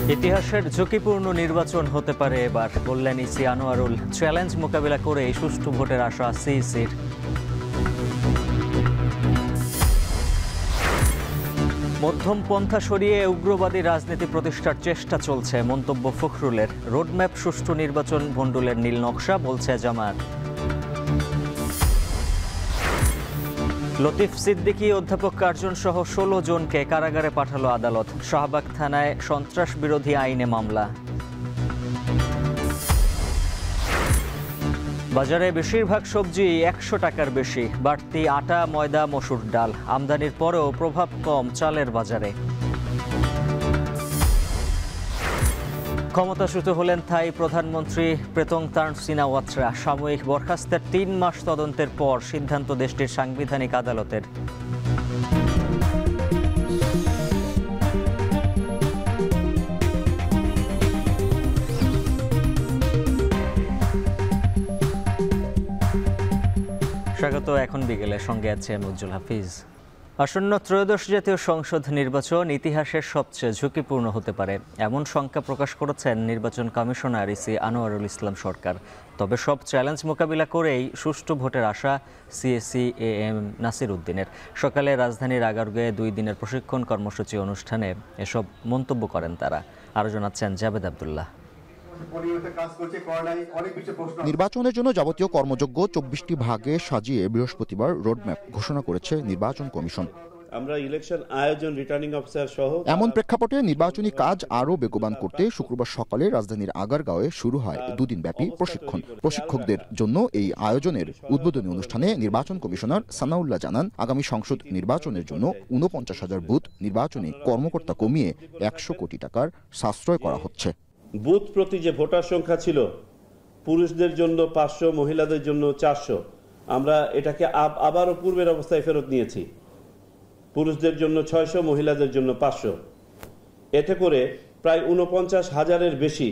ইতিহাসের ঝুঁকিপূর্ণ নির্বাচন হতে পারে এবার, বললেন ইসি আনোয়ারুল। চ্যালেঞ্জ মোকাবিলা করে সুষ্ঠু ভোটের আশা সিইসির। মধ্যম পন্থা সরিয়ে উগ্রবাদী রাজনীতি প্রতিষ্ঠার চেষ্টা চলছে, মন্তব্য ফখরুলের। রোডম্যাপ সুষ্ঠু নির্বাচন ভণ্ডুলের নীল নকশা, বলছে জামায়াত। লতিফ সিদ্দিকী, অধ্যাপক কার্জন সহ ১৬ জনকে কারাগারে পাঠালো আদালত। শাহবাগ থানায় সন্ত্রাস বিরোধী আইনে মামলা। বাজারে বেশিরভাগ সবজি ১০০ টাকার বেশি, বাড়তি আটা, ময়দা, মসুর ডাল। আমদানির পরেও প্রভাব কম চালের বাজারে। ক্ষমতাচ্যুত হলেন থাই প্রধানমন্ত্রী প্রেতং তার্ন সিনাওয়াত্রা। সাময়িক বরখাস্তের ৩ মাস তদন্তের পর সিদ্ধান্ত দেশটির সাংবিধানিক আদালতের। স্বাগত। এখন বিকেলে সঙ্গে আছে উজ্জ্বল হাফিজ। আসন্ন ত্রয়োদশ জাতীয় সংসদ নির্বাচন ইতিহাসের সবচেয়ে ঝুঁকিপূর্ণ হতে পারে, এমন শঙ্কা প্রকাশ করেছেন নির্বাচন কমিশনার ইসি আনোয়ারুল ইসলাম সরকার। তবে সব চ্যালেঞ্জ মোকাবিলা করেই সুষ্ঠু ভোটের আশা সিএসি AM নাসির উদ্দিনের। সকালে রাজধানীর আগারগাঁয়ে 2 দিনের প্রশিক্ষণ কর্মসূচি অনুষ্ঠানে এসব মন্তব্য করেন তারা। আরও জানাচ্ছেন জাবেদ আবদুল্লাহ। নির্বাচনের জন্য যাবতীয় কর্মযজ্ঞ 24টি ভাগে সাজিয়ে বৃহস্পতিবার রোডম্যাপ ঘোষণা করেছে নির্বাচন কমিশন। আমরা ইলেকশন আয়োজন, রিটার্নিং অফিসার সহ এমন প্রেক্ষাপটে নির্বাচনী কাজ আরও বেগবান করতে শুক্রবার সকালে রাজধানীর আগারগাঁওয়ে শুরু হয় 2 দিনব্যাপী প্রশিক্ষণ। প্রশিক্ষকদের জন্য এই আয়োজনের উদ্বোধনী অনুষ্ঠানে নির্বাচন কমিশনার সানাউল্লাহ জানান, আগামী সংসদ নির্বাচনের জন্য 49,000 বুথ নির্বাচনী কর্মকর্তা কমিয়ে 100 কোটি টাকার সাশ্রয় করা হচ্ছে। বুথ প্রতি যে ভোটার সংখ্যা ছিল, পুরুষদের জন্য 500, মহিলাদের জন্য 400, আমরা এটাকে আবারও পূর্বের অবস্থায় ফেরত নিয়েছি। পুরুষদের জন্য 600, মহিলাদের জন্য 500। এতে করে প্রায় 49,000-এর বেশি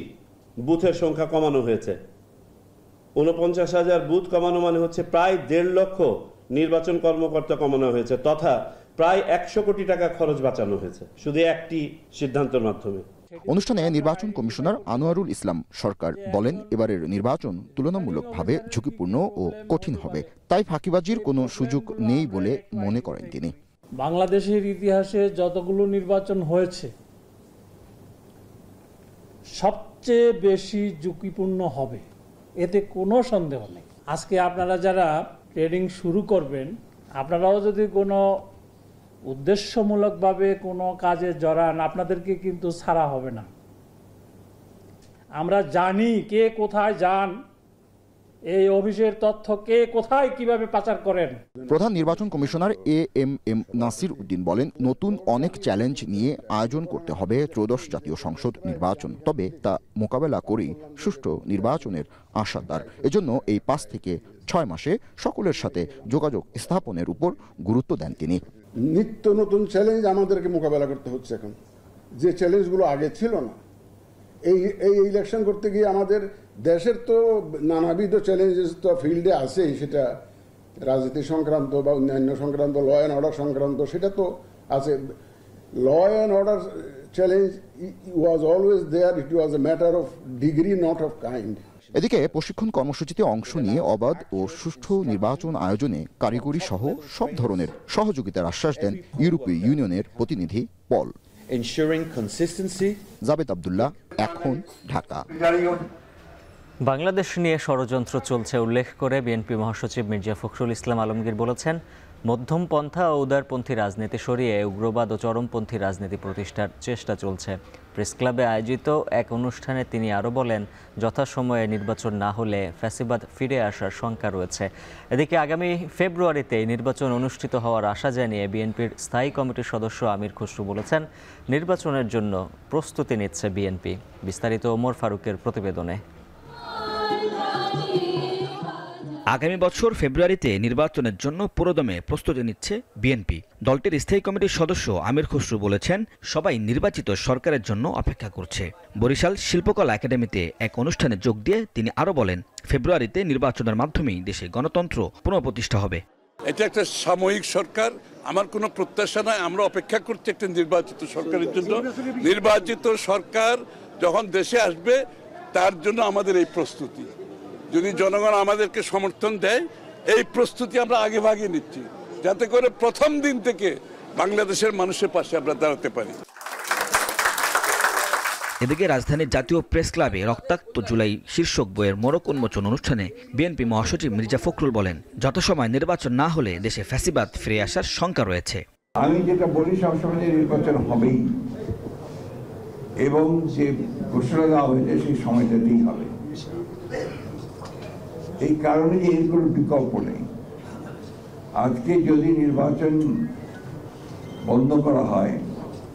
বুথের সংখ্যা কমানো হয়েছে। 49,000 বুথ কমানো মানে হচ্ছে প্রায় 1.5 লক্ষ নির্বাচন কর্মকর্তা কমানো হয়েছে, তথা প্রায় 100 কোটি টাকা খরচ বাঁচানো হয়েছে শুধু একটি সিদ্ধান্তের মাধ্যমে। অনুষ্ঠানে নির্বাচন কমিশনার আনোয়ারুল ইসলাম সরকার বলেন, এবারের নির্বাচন তুলনামূলকভাবে ঝুঁকিপূর্ণ ও কঠিন হবে, তাই ফাঁকিবাজির কোনো সুযোগ নেই বলে মনে করেন তিনি। বাংলাদেশের ইতিহাসে যতগুলো নির্বাচন হয়েছে সবচেয়ে বেশি ঝুঁকিপূর্ণ হবে, এতে কোনো সন্দেহ নেই। আজকে আপনারা যারা ট্রেডিং শুরু করবেন, আপনারাও যদি কোনো উদ্দেশ্যমূলকভাবে কোনো কাজে জড়ান, আপনাদেরকে কিন্তু ছাড়া হবে না। আমরা জানি কে কোথায় যান, এই অফিসের তথ্য কে কোথায় কিভাবে পাচার করেন। প্রধান নির্বাচন কমিশনার AM নাসির উদ্দিন বলেন, নতুন অনেক চ্যালেঞ্জ নিয়ে আয়োজন করতে হবে ত্রয়োদশ জাতীয় সংসদ নির্বাচন, তবে তা মোকাবেলা করেই সুষ্ঠু নির্বাচনের আশা তার। এজন্য এই 5 থেকে 6 মাসে সকলের সাথে যোগাযোগ স্থাপনের উপর গুরুত্ব দেন তিনি। নিত্য নতুন চ্যালেঞ্জ আমাদেরকে মোকাবেলা করতে হচ্ছে এখন, যে চ্যালেঞ্জগুলো আগে ছিল না। এই ইলেকশন করতে গিয়ে আমাদের দেশের তো নানাবিধ চ্যালেঞ্জেস তো ফিল্ডে আছেই, সেটা রাজনীতি সংক্রান্ত বা অন্যান্য সংক্রান্ত, ল অ্যান্ড অর্ডার সংক্রান্ত, সেটা তো আছে। Law and order challenge was always there, it was a matter of degree, not of kind. এদিকে প্রশিক্ষণ কর্মসূচিতে অংশ নিয়ে অবাধ ও সুষ্ঠু নির্বাচন আয়োজনে কারিগরি সহ সব ধরনের সহযোগিতার আশ্বাস দেন ইউরোপীয় ইউনিয়নের প্রতিনিধি পল। জাবেদ আবদুল্লাহ, এখন, ঢাকা। বাংলাদেশ নিয়ে ষড়যন্ত্র চলছে উল্লেখ করে বিএনপি মহাসচিব মির্জা ফখরুল ইসলাম আলমগীর বলেছেন, মধ্যম পন্থা ও উদারপন্থী রাজনীতি সরিয়ে উগ্রবাদ ও চরমপন্থী রাজনীতি প্রতিষ্ঠার চেষ্টা চলছে। প্রেস ক্লাবে আয়োজিত এক অনুষ্ঠানে তিনি আরও বলেন, যথাসময়ে নির্বাচন না হলে ফ্যাসিবাদ ফিরে আসার শঙ্কা রয়েছে। এদিকে আগামী ফেব্রুয়ারিতে নির্বাচন অনুষ্ঠিত হওয়ার আশা জানিয়ে বিএনপির স্থায়ী কমিটির সদস্য আমির খসরু বলেছেন, নির্বাচনের জন্য প্রস্তুতি নিচ্ছে বিএনপি। বিস্তারিত ওমর ফারুকের প্রতিবেদনে। আগামী বছর ফেব্রুয়ারিতে নির্বাচনের জন্য পুরোদমে প্রস্তুতি নিচ্ছে বিএনপি। দলটির স্থায়ী কমিটির সদস্য আমির খসরু বলেছেন, সবাই নির্বাচিত সরকারের জন্য অপেক্ষা করছে। বরিশাল শিল্পকলা একাডেমিতে এক অনুষ্ঠানে যোগ দিয়ে তিনি আরও বলেন, ফেব্রুয়ারিতে নির্বাচনের মাধ্যমেই দেশে গণতন্ত্র পুনঃপ্রতিষ্ঠা হবে। এটা একটা সাময়িক সরকার, আমার কোনো প্রত্যাশা নাই। আমরা অপেক্ষা করছি একটা নির্বাচিত সরকারের জন্য। নির্বাচিত সরকার যখন দেশে আসবে তার জন্য আমাদের এই প্রস্তুতি, যদি জনগণ আমাদেরকে সমর্থন দেয়, এই প্রস্তুতি আমরা আগে ভাগে নিচ্ছি, যাতে করে প্রথম দিন থেকে বাংলাদেশের মানুষের পাশে আমরা দাঁড়াতে পারি। এদিকে রাজধানীর জাতীয় প্রেস ক্লাবে রক্তাক্ত জুলাই শীর্ষক বইয়ের মোড়ক উন্মোচন অনুষ্ঠানে বিএনপি মহাসচিব মির্জা ফখরুল বলেন, যথাসময় নির্বাচন না হলে দেশে ফ্যাসিবাদ ফিরে আসার শঙ্কা রয়েছে। আমি যেটা বলি সবসময় নির্বাচন হবেই, এবং যে ঘোষণা দেওয়া হয়েছে সেই সময়টাতেই হবে। এই কারণে যে এর কোনো বিকল্প নেই। আজকে যদি নির্বাচন বন্ধ করা হয়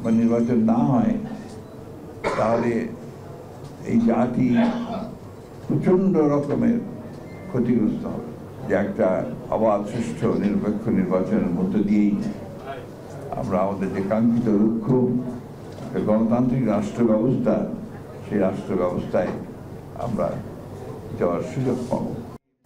বা নির্বাচন না হয়, তাহলে এই জাতি প্রচন্ড রকমের ক্ষতিগ্রস্ত হবে। যে একটা অবাধ সুষ্ঠু নিরপেক্ষ নির্বাচনের মধ্য দিয়েই আমরা আমাদের যে কাঙ্ক্ষিত লক্ষ্য গণতান্ত্রিক রাষ্ট্র ব্যবস্থা, সেই রাষ্ট্র ব্যবস্থায় আমরা যাওয়ার সুযোগ পাব।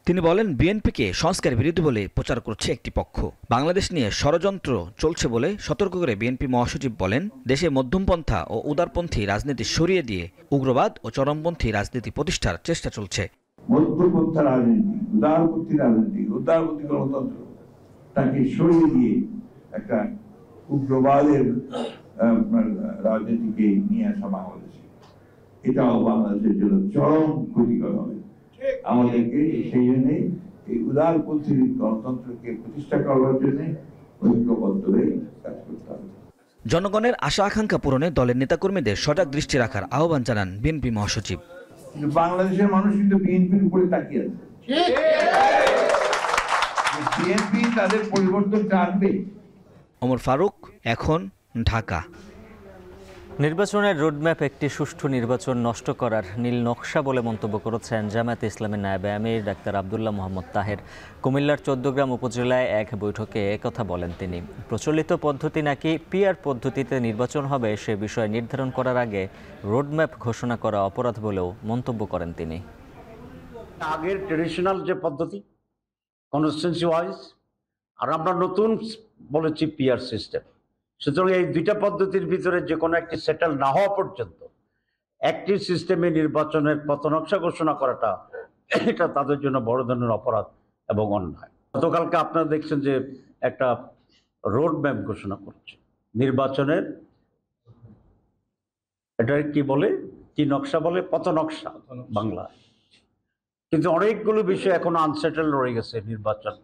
তিনি বলেন, বিএনপিকে সংস্কার বিরোধী বলে প্রচার করছে একটি পক্ষ। বাংলাদেশ নিয়ে ষড়যন্ত্র চলছে বলে সতর্ক করে বিএনপি মহাসচিব বলেন, দেশে মধ্যমপন্থা ও উদারপন্থী রাজনীতি সরিয়ে দিয়ে উগ্রবাদ ও চরমপন্থী রাজনীতি প্রতিষ্ঠার চেষ্টা চলছে। মধ্যপন্থা রাজনীতি, উদারপন্থী রাজনীতি, উদারপন্থী গণতন্ত্র তাকে সরিয়ে দিয়ে একটা উগ্রবাদের রাজনীতিকে নিয়ে আসা বাংলাদেশে, এটাও বাংলাদেশের জন্য চরম ক্ষতিকর হবে। আমাদেরকে সেই জন্য এই উদারপন্থী গণতন্ত্রকে প্রতিষ্ঠা করবার জন্য ঐক্যবদ্ধ হয়ে কাজ করতে হবে। জনগণের আশা আকাঙ্ক্ষা পূরণে দলের নেতাকর্মীদের সজাগ দৃষ্টি রাখার আহ্বান জানান বিএনপি মহাসচিব। কিন্তু বাংলাদেশের মানুষ কিন্তু বিএনপির উপরে তাকিয়ে আছে। বিএনপি তাদের পরিবর্তন আনবে। ওমর ফারুক, এখন, ঢাকা। নির্বাচনের রোডম্যাপ একটি সুষ্ঠু নির্বাচন নষ্ট করার নীল নকশা বলে মন্তব্য করেছেন জামায়াতে ইসলামের নায়েবে আমির ডাক্তার আব্দুল্লাহ মোহাম্মদ তাহের। কুমিল্লার 14 গ্রাম উপজেলায় এক বৈঠকে একথা বলেন তিনি। প্রচলিত পদ্ধতি নাকি পিআর পদ্ধতিতে নির্বাচন হবে সে বিষয় নির্ধারণ করার আগে রোডম্যাপ ঘোষণা করা অপরাধ বলেও মন্তব্য করেন তিনি। আগের ট্রেডিশনাল যে পদ্ধতি কনস্টিটিউয়েন্সি ওয়াইজ, আর আমরা নতুন বলেছি পিআর সিস্টেম। সুতরাং এই দুইটা পদ্ধতির ভিতরে যে কোনো একটি সেটেল না হওয়া পর্যন্ত একটি সিস্টেমে নির্বাচনের পথনকশা ঘোষণা করাটা এটা তাদের জন্য বড় ধরনের অপরাধ এবং অন্যায়। গতকালকে আপনারা দেখছেন যে একটা রোড ম্যাপ ঘোষণা করছে নির্বাচনের, এটা কি বলে, কি নকশা বলে, পথনকশা বাংলা। কিন্তু অনেকগুলো বিষয় এখন আনসেটেল রয়ে গেছে। নির্বাচন,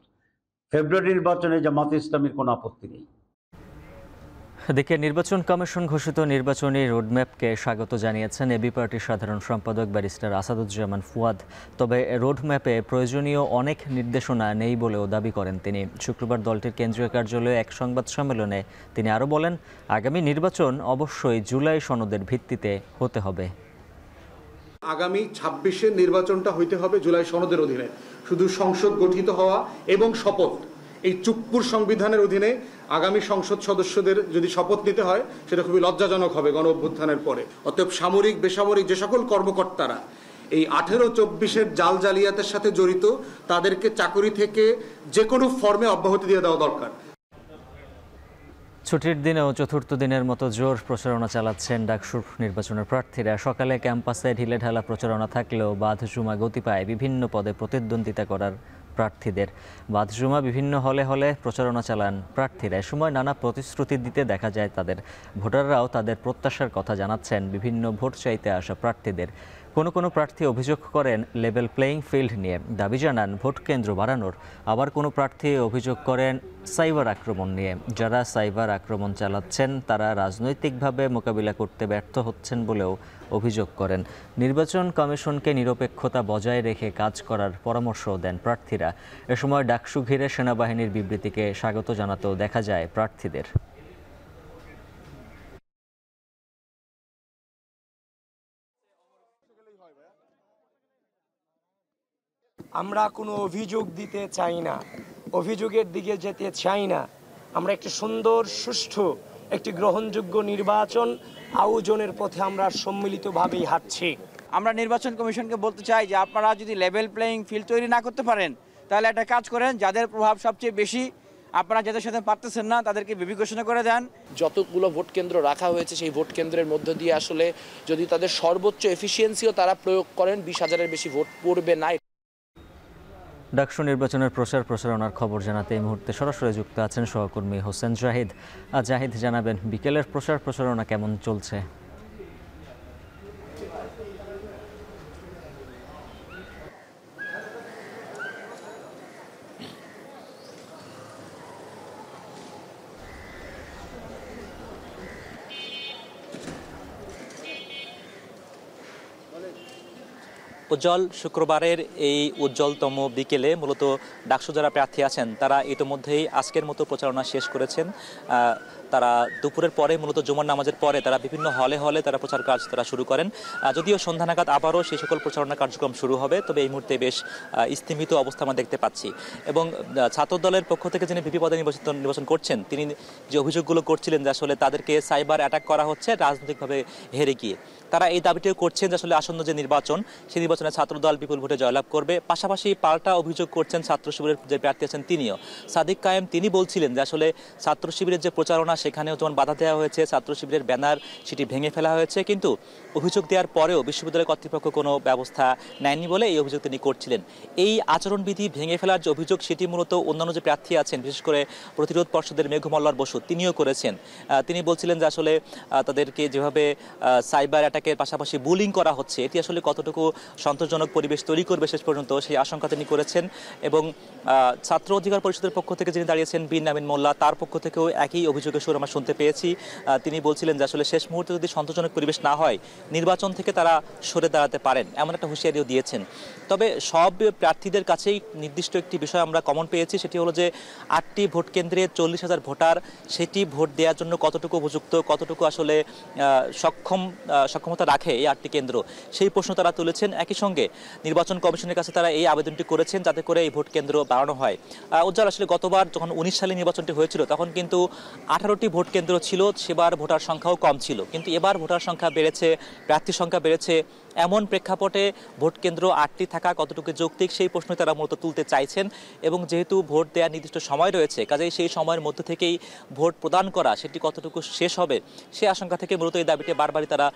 ফেব্রুয়ারি নির্বাচনে জামায়াতে ইসলামীর কোনো আপত্তি নেই। এদিকে নির্বাচন কমিশন ঘোষিত নির্বাচনী রোডম্যাপকে স্বাগত জানিয়েছেন এবি পার্টির সাধারণ সম্পাদক ব্যারিস্টার আসাদুজ্জামান ফুয়াদ। তবে রোডম্যাপে প্রয়োজনীয় অনেক নির্দেশনা নেই বলেও দাবি করেন তিনি। শুক্রবার দলটির কেন্দ্রীয় কার্যালয়ে এক সংবাদ সম্মেলনে তিনি আরও বলেন, আগামী নির্বাচন অবশ্যই জুলাই সনদের ভিত্তিতে হতে হবে। আগামী 26-এর নির্বাচনটা হইতে হবে জুলাই সনদের অধীনে। শুধু সংসদ গঠিত হওয়া এবং শপথ, এই চুপ্পুর সংবিধানের অধীনে আগামী সংসদ সদস্যদের যদি শপথ নিতে হয় সেটা খুবই লজ্জাজনক হবে গণ অভ্যুত্থানের পরে। অতএব সামরিক বেসামরিক যে সকল কর্মকর্তারা এই 18-24-এর জাল জালিয়াতের সাথে জড়িত, তাদেরকে চাকরি থেকে যে কোনো ফর্মে অব্যাহতি দিয়ে দেওয়া দরকার। ছুটির দিনেও চতুর্থ দিনের মতো জোর প্রচারণা চালাচ্ছেন ডাকসুর নির্বাচনের প্রার্থীরা। সকালে ক্যাম্পাসে ঢিলেঢালা প্রচারণা থাকলেও বাদ-জুমা গতি পায় বিভিন্ন পদে প্রতিদ্বন্দ্বিতা করার প্রার্থীদের। বাদ-জুমা বিভিন্ন হলে হলে প্রচারণা চালান প্রার্থীরা। এ সময় নানা প্রতিশ্রুতি দিতে দেখা যায় তাদের। ভোটাররাও তাদের প্রত্যাশার কথা জানাচ্ছেন বিভিন্ন ভোট চাইতে আসা প্রার্থীদের। কোনো প্রার্থী অভিযোগ করেন লেভেল প্লেয়িং ফিল্ড নিয়ে, দাবি জানান ভোট কেন্দ্র বাড়ানোর। আবার কোনো প্রার্থী অভিযোগ করেন সাইবার আক্রমণ নিয়ে। যারা সাইবার আক্রমণ চালাচ্ছেন তারা রাজনৈতিকভাবে মোকাবিলা করতে ব্যর্থ হচ্ছেন বলেও অভিযোগ করেন। নির্বাচন কমিশনকে নিরপেক্ষতা বজায় রেখে কাজ করার পরামর্শও দেন প্রার্থীরা। এ সময় ডাকসু ঘিরে সেনাবাহিনীর বিবৃতিকে স্বাগত জানাতেও দেখা যায় প্রার্থীদের। আমরা কোনো অভিযোগ দিতে চাই না, অভিযোগের দিকে যেতে চাই না। আমরা একটি সুন্দর, সুষ্ঠু, একটি গ্রহণযোগ্য নির্বাচন আয়োজনের পথে আমরা সম্মিলিতভাবেই হাঁটছি। আমরা নির্বাচন কমিশনকে বলতে চাই যে আপনারা যদি লেভেল প্লেয়িং ফিল্ড তৈরি না করতে পারেন, তাহলে একটা কাজ করেন, যাদের প্রভাব সবচেয়ে বেশি, আপনারা যাদের সাথে পারতেছেন না তাদেরকে বিপি ঘোষণা করে দেন। যতগুলো ভোট কেন্দ্র রাখা হয়েছে সেই ভোট কেন্দ্রের মধ্য দিয়ে আসলে যদি তাদের সর্বোচ্চ এফিসিয়েন্সিও তারা প্রয়োগ করেন 20,000-এর বেশি ভোট পড়বে না। ডাকসু নির্বাচনের প্রচারণার খবর জানাতে এই মুহূর্তে সরাসরি যুক্ত আছেন সহকর্মী হোসেন জাহিদ। জাহিদ, জানাবেন বিকেলের প্রচারণা কেমন চলছে? উজ্জ্বল, শুক্রবারের এই উজ্জ্বলতম বিকেলে মূলত ডাকসু যারা প্রার্থী আছেন তারা ইতিমধ্যেই আজকের মতো প্রচারণা শেষ করেছেন। তারা দুপুরের পরে মূলত জুমার নামাজের পরে তারা বিভিন্ন হলে তারা প্রচার কাজ তারা শুরু করেন। যদিও সন্ধ্যা নাগাদ আবারও সেই সকল প্রচারণা কার্যক্রম শুরু হবে, তবে এই মুহূর্তে বেশ স্থিমিত অবস্থা আমরা দেখতে পাচ্ছি। এবং ছাত্র দলের পক্ষ থেকে যিনি ভিপি পদে নির্বাচন করছেন তিনি যে অভিযোগগুলো করছিলেন যে আসলে তাদেরকে সাইবার অ্যাটাক করা হচ্ছে রাজনৈতিকভাবে হেরে গিয়ে, তারা এই দাবিটিও করছেন যে আসলে আসন্ন যে নির্বাচন সেই নির্বাচনে ছাত্রদল বিপুল ভোটে জয়লাভ করবে। পাশাপাশি পাল্টা অভিযোগ করছেন ছাত্র শিবিরের যে প্রার্থী আছেন তিনিও, সাদিক কায়েম, তিনি বলছিলেন যে আসলে ছাত্র শিবিরের যে প্রচারণা সেখানেও যেমন বাধা দেওয়া হয়েছে, ছাত্র শিবিরের ব্যানার সেটি ভেঙে ফেলা হয়েছে, কিন্তু অভিযোগ দেওয়ার পরেও বিশ্ববিদ্যালয় কর্তৃপক্ষ কোনো ব্যবস্থা নেয়নি বলে এই অভিযোগ তিনি করছিলেন। এই আচরণবিধি ভেঙে ফেলার যে অভিযোগ সেটি মূলত অন্যান্য যে প্রার্থী আছেন, বিশেষ করে প্রতিরোধ পর্ষদের মেঘ মল্লার বসু, তিনিও করেছেন। তিনি বলছিলেন যে আসলে তাদেরকে যেভাবে সাইবার অ্যাটাকের পাশাপাশি বুলিং করা হচ্ছে এটি আসলে কতটুকু সন্তোষজনক পরিবেশ তৈরি করবে শেষ পর্যন্ত সেই আশঙ্কা তিনি করেছেন। এবং ছাত্র অধিকার পরিষদের পক্ষ থেকে যিনি দাঁড়িয়েছেন বিন আমিন মোল্লা, তার পক্ষ থেকেও একই অভিযোগের সুর আমরা শুনতে পেয়েছি। তিনি বলছিলেন যে আসলে শেষ মুহূর্তে যদি সন্তোষজনক পরিবেশ না হয় নির্বাচন থেকে তারা সরে দাঁড়াতে পারেন, এমন একটা হুঁশিয়ারিও দিয়েছেন। তবে সব প্রার্থীদের কাছেই নির্দিষ্ট একটি বিষয় আমরা কমন পেয়েছি, সেটি হলো যে 8টি ভোট কেন্দ্রে 40,000 ভোটার সেটি ভোট দেওয়ার জন্য কতটুকু উপযুক্ত, কতটুকু আসলে সক্ষমতা রাখে এই 8টি কেন্দ্র, সেই প্রশ্ন তারা তুলেছেন। একই সঙ্গে নির্বাচন কমিশনের কাছে তারা এই আবেদনটি করেছেন যাতে করে এই ভোট কেন্দ্র বাড়ানো হয়। উজ্জ্বল, আসলে গতবার যখন 19 সালে নির্বাচনটি হয়েছিল তখন কিন্তু 18টি ভোট কেন্দ্র ছিল, সেবার ভোটার সংখ্যাও কম ছিল, কিন্তু এবার ভোটার সংখ্যা বেড়েছে, প্রার্থী সংখ্যা বেড়েছে। এমন প্রেক্ষাপটে ভোট কেন্দ্র 8টি থাকা কতটুকু যৌক্তিক সেই প্রশ্ন তারা মূলত তুলতে চাইছেন। এবং যেহেতু ভোট দেওয়ার নির্দিষ্ট সময় রয়েছে, কাজেই সেই সময়ের মধ্যে থেকেই ভোট প্রদান করা সেটি কতটুকু শেষ হবে সে আশঙ্কা থেকে মূলত এই দাবিটি বারবারই তারা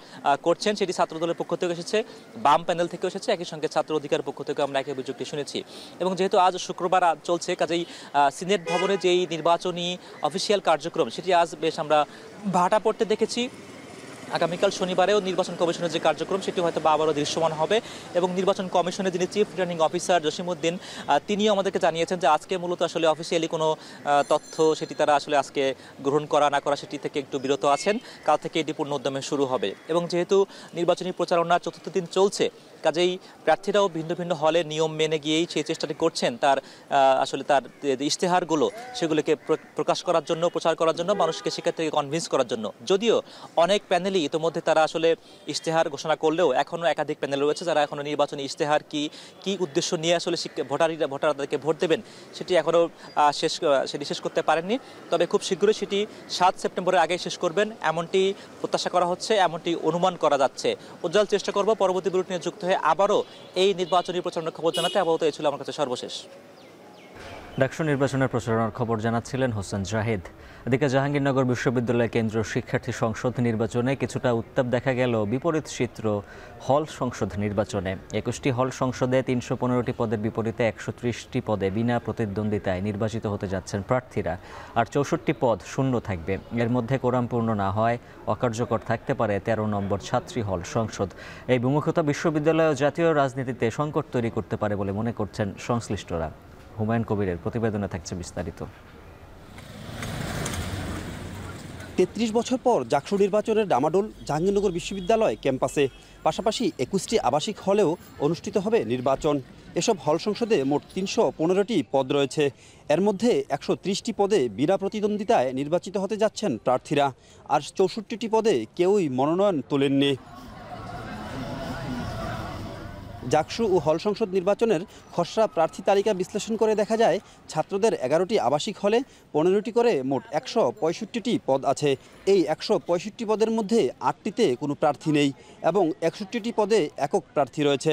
করছেন। সেটি ছাত্রদলের পক্ষ থেকে এসেছে, বাম প্যানেল থেকে এসেছে, একই সঙ্গে ছাত্র অধিকার পক্ষ থেকে আমরা একই অভিযোগটি শুনেছি। এবং যেহেতু আজ শুক্রবার চলছে, কাজেই সিনেট ভবনে যেই নির্বাচনী অফিসিয়াল কার্যক্রম সেটি আজ বেশ আমরা ভাটা পড়তে দেখেছি। আগামীকাল শনিবারেও নির্বাচন কমিশনের যে কার্যক্রম সেটি হয়তো আবারও দৃশ্যমান হবে। এবং নির্বাচন কমিশনের যিনি চিফ রিটার্নিং অফিসার জসিমউদ্দিন, তিনিও আমাদেরকে জানিয়েছেন যে আজকে মূলত আসলে অফিসিয়ালি কোনো তথ্য সেটি তারা আসলে আজকে গ্রহণ করা না করা সেটি থেকে একটু বিরত আছেন, কাল থেকে এটি পূর্ণ উদ্যমে শুরু হবে। এবং যেহেতু নির্বাচনী প্রচারণার 4র্থ দিন চলছে, কাজেই প্রার্থীরাও ভিন্ন ভিন্ন হলে নিয়ম মেনে গিয়েই সেই চেষ্টাটি করছেন তার আসলে তার ইশতেহারগুলো সেগুলোকে প্রকাশ করার জন্য, প্রচার করার জন্য, মানুষকে সেক্ষেত্রে কনভিন্স করার জন্য। যদিও অনেক প্যানেলই ইতিমধ্যে তারা আসলে ইশতেহার ঘোষণা করলেও এখনও একাধিক প্যানেল রয়েছে যারা এখনও নির্বাচনী ইশতেহার কি উদ্দেশ্য নিয়ে আসলে ভোটাররা তাদেরকে ভোট দেবেন সেটি এখনও শেষ করতে পারেননি। তবে খুব শীঘ্রই সেটি 7 সেপ্টেম্বরের আগে শেষ করবেন এমনটি প্রত্যাশা করা হচ্ছে, এমনটি অনুমান করা যাচ্ছে। উজ্জ্বল, চেষ্টা করব পরবর্তী বুলেটিনে নিয়ে যুক্ত হয়ে আবারও এই নির্বাচনী প্রচারণার খবর জানাতে। আপাতত এই ছিল আমার কাছে সর্বশেষ। ডাকসু নির্বাচনের প্রচারণার খবর জানাচ্ছিলেন হোসেন জাহিদ। এদিকে জাহাঙ্গীরনগর বিশ্ববিদ্যালয় কেন্দ্রীয় শিক্ষার্থী সংসদ নির্বাচনে কিছুটা উত্তাপ দেখা গেল বিপরীত চিত্র হল সংসদ নির্বাচনে। 21টি হল সংসদে 315টি পদের বিপরীতে 130টি পদে বিনা প্রতিদ্বন্দ্বিতায় নির্বাচিত হতে যাচ্ছেন প্রার্থীরা, আর 64টি পদ শূন্য থাকবে। এর মধ্যে কোরামপূর্ণ না হয় অকার্যকর থাকতে পারে 13 নম্বর ছাত্রী হল সংসদ। এই বিমুখতা বিশ্ববিদ্যালয় ও জাতীয় রাজনীতিতে সংকট তৈরি করতে পারে বলে মনে করছেন সংশ্লিষ্টরা। হুমায়ুন কবিরের প্রতিবেদনে থাকছে বিস্তারিত। 33 বছর পর জাকসু নির্বাচনের ডামাডোল জাহাঙ্গীরনগর বিশ্ববিদ্যালয় ক্যাম্পাসে। পাশাপাশি 21টি আবাসিক হলেও অনুষ্ঠিত হবে নির্বাচন। এসব হল সংসদে মোট 315টি পদ রয়েছে। এর মধ্যে 130টি পদে বিনা প্রতিদ্বন্দ্বিতায় নির্বাচিত হতে যাচ্ছেন প্রার্থীরা, আর 64টি পদে কেউই মনোনয়ন তোলেননি। জাকসু ও হল সংসদ নির্বাচনের খসড়া প্রার্থী তালিকা বিশ্লেষণ করে দেখা যায় ছাত্রদের 11টি আবাসিক হলে 15টি করে মোট 165টি পদ আছে। এই 165 পদের মধ্যে 8টিতে কোনো প্রার্থী নেই এবং 61টি পদে একক প্রার্থী রয়েছে।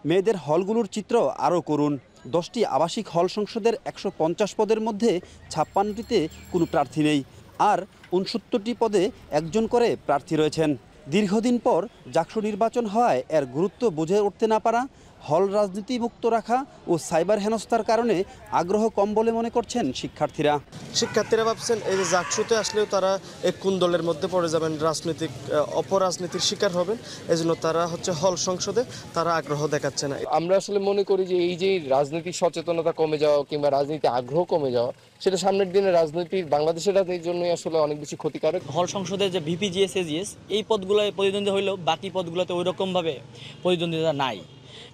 মেয়েদের হলগুলোর চিত্র আরও করুন। 10টি আবাসিক হল সংসদের 150 পদের মধ্যে 56টিতে কোনো প্রার্থী নেই, আর 69টি পদে একজন করে প্রার্থী রয়েছেন। দীর্ঘদিন পর জাকসু নির্বাচন হওয়ায় এর গুরুত্ব বুঝে উঠতে না পারা, হল রাজনীতি মুক্ত রাখা ও সাইবার হেনস্থার কারণে আগ্রহ কম বলে মনে করছেন শিক্ষার্থীরা। শিক্ষার্থীরা ভাবছেন এই যে জাকসুতে আসলেও তারা এক কোন দলের মধ্যে পড়ে যাবেন, রাজনৈতিক অপরাজনীতির শিকার হবেন, এজন্য তারা হল সংসদে তারা আগ্রহ দেখাচ্ছে না। আমরা আসলে মনে করি যে এই যে রাজনৈতিক সচেতনতা কমে যাওয়া কিংবা রাজনীতি আগ্রহ কমে যাওয়া, সেটা সামনের দিনে রাজনৈতিক বাংলাদেশের রাজনীতির জন্যই আসলে অনেক বেশি ক্ষতিকারক। হল সংসদে যে ভিপি, জিএস, এজিএস এই পদগুলো প্রতিদ্বন্দ্বী হইলেও বাকি পদগুলোতে ওই রকমভাবে প্রতিদ্বন্দ্বিতা নাই।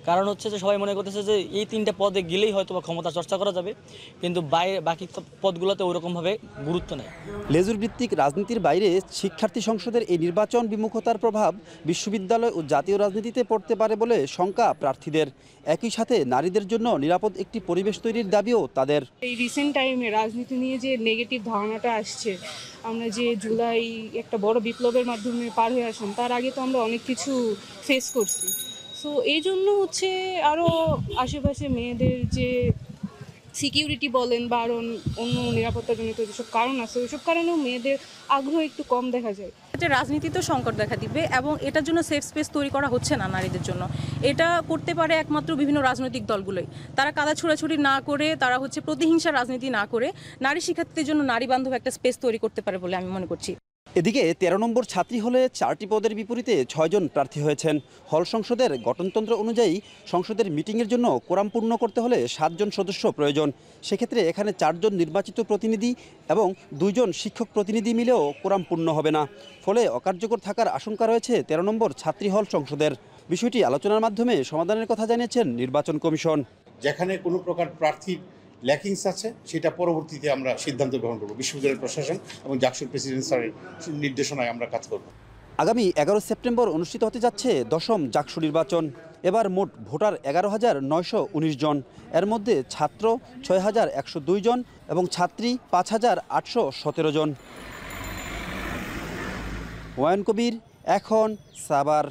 কারণ হচ্ছে যে সবাই মনে করতেছে যে এই 3টে পদে গেলেই হয়তো বা ক্ষমতা চর্চা করা যাবে, কিন্তু বাকি পদগুলোতে ওইরকমভাবে গুরুত্ব নেই। লেজুর ভিত্তিক রাজনীতির বাইরে শিক্ষার্থী সংসদের এই নির্বাচন বিমুখতার প্রভাব বিশ্ববিদ্যালয় ও জাতীয় রাজনীতিতে পড়তে পারে বলে শঙ্কা প্রার্থীদের। একই সাথে নারীদের জন্য নিরাপদ একটি পরিবেশ তৈরির দাবিও তাদের। এই রিসেন্ট টাইমে রাজনীতি নিয়ে যে নেগেটিভ ধারণাটা আসছে, আমরা যে জুলাই একটা বড় বিপ্লবের মাধ্যমে পার হয়ে আসলাম, তার আগে তো আমরা অনেক কিছু ফেস করছি। সো এই জন্য হচ্ছে আরও আশেপাশে মেয়েদের যে সিকিউরিটি বলেন বা আরও অন্য নিরাপত্তাজনিত যেসব কারণ আছে, ওইসব কারণেও মেয়েদের আগ্রহ একটু কম দেখা যায়। রাজনীতিতেও সংকট দেখা দিবে এবং এটার জন্য সেফ স্পেস তৈরি করা হচ্ছে না নারীদের জন্য। এটা করতে পারে একমাত্র বিভিন্ন রাজনৈতিক দলগুলোই। তারা কাদা ছোড়াছুড়ি না করে, তারা হচ্ছে প্রতিহিংসা রাজনীতি না করে নারী শিক্ষার্থীদের জন্য নারী বান্ধব একটা স্পেস তৈরি করতে পারে বলে আমি মনে করছি। এদিকে 13 নম্বর ছাত্রী হলে 4টি পদের বিপরীতে 6 জন প্রার্থী হয়েছেন। হল সংসদের গঠনতন্ত্র অনুযায়ী সংসদের মিটিংয়ের জন্য কোরাম পূর্ণ করতে হলে 7 জন সদস্য প্রয়োজন। সেক্ষেত্রে এখানে 4 জন নির্বাচিত প্রতিনিধি এবং 2 জন শিক্ষক প্রতিনিধি মিলেও কোরাম পূর্ণ হবে না। ফলে অকার্যকর থাকার আশঙ্কা রয়েছে 13 নম্বর ছাত্রী হল সংসদের। বিষয়টি আলোচনার মাধ্যমে সমাধানের কথা জানিয়েছেন নির্বাচন কমিশন। যেখানে কোনো প্রকার প্রার্থীর ল্যাকিংস আছে সেটা পরবর্তীতে আমরা সিদ্ধান্ত গ্রহণ করব। বিশ্ববিদ্যালয় প্রশাসন এবং জাকসুর প্রেসিডেন্ট স্যারের নির্দেশনায় আমরা কাজ করব। আগামী 11 সেপ্টেম্বর অনুষ্ঠিত হতে যাচ্ছে 10ম জাকসু নির্বাচন। এবার মোট ভোটার 11,919 জন, এর মধ্যে ছাত্র 6,102 জন এবং ছাত্রী 5,817 জন। ওয়ায়ন কবির, এখন সাভার।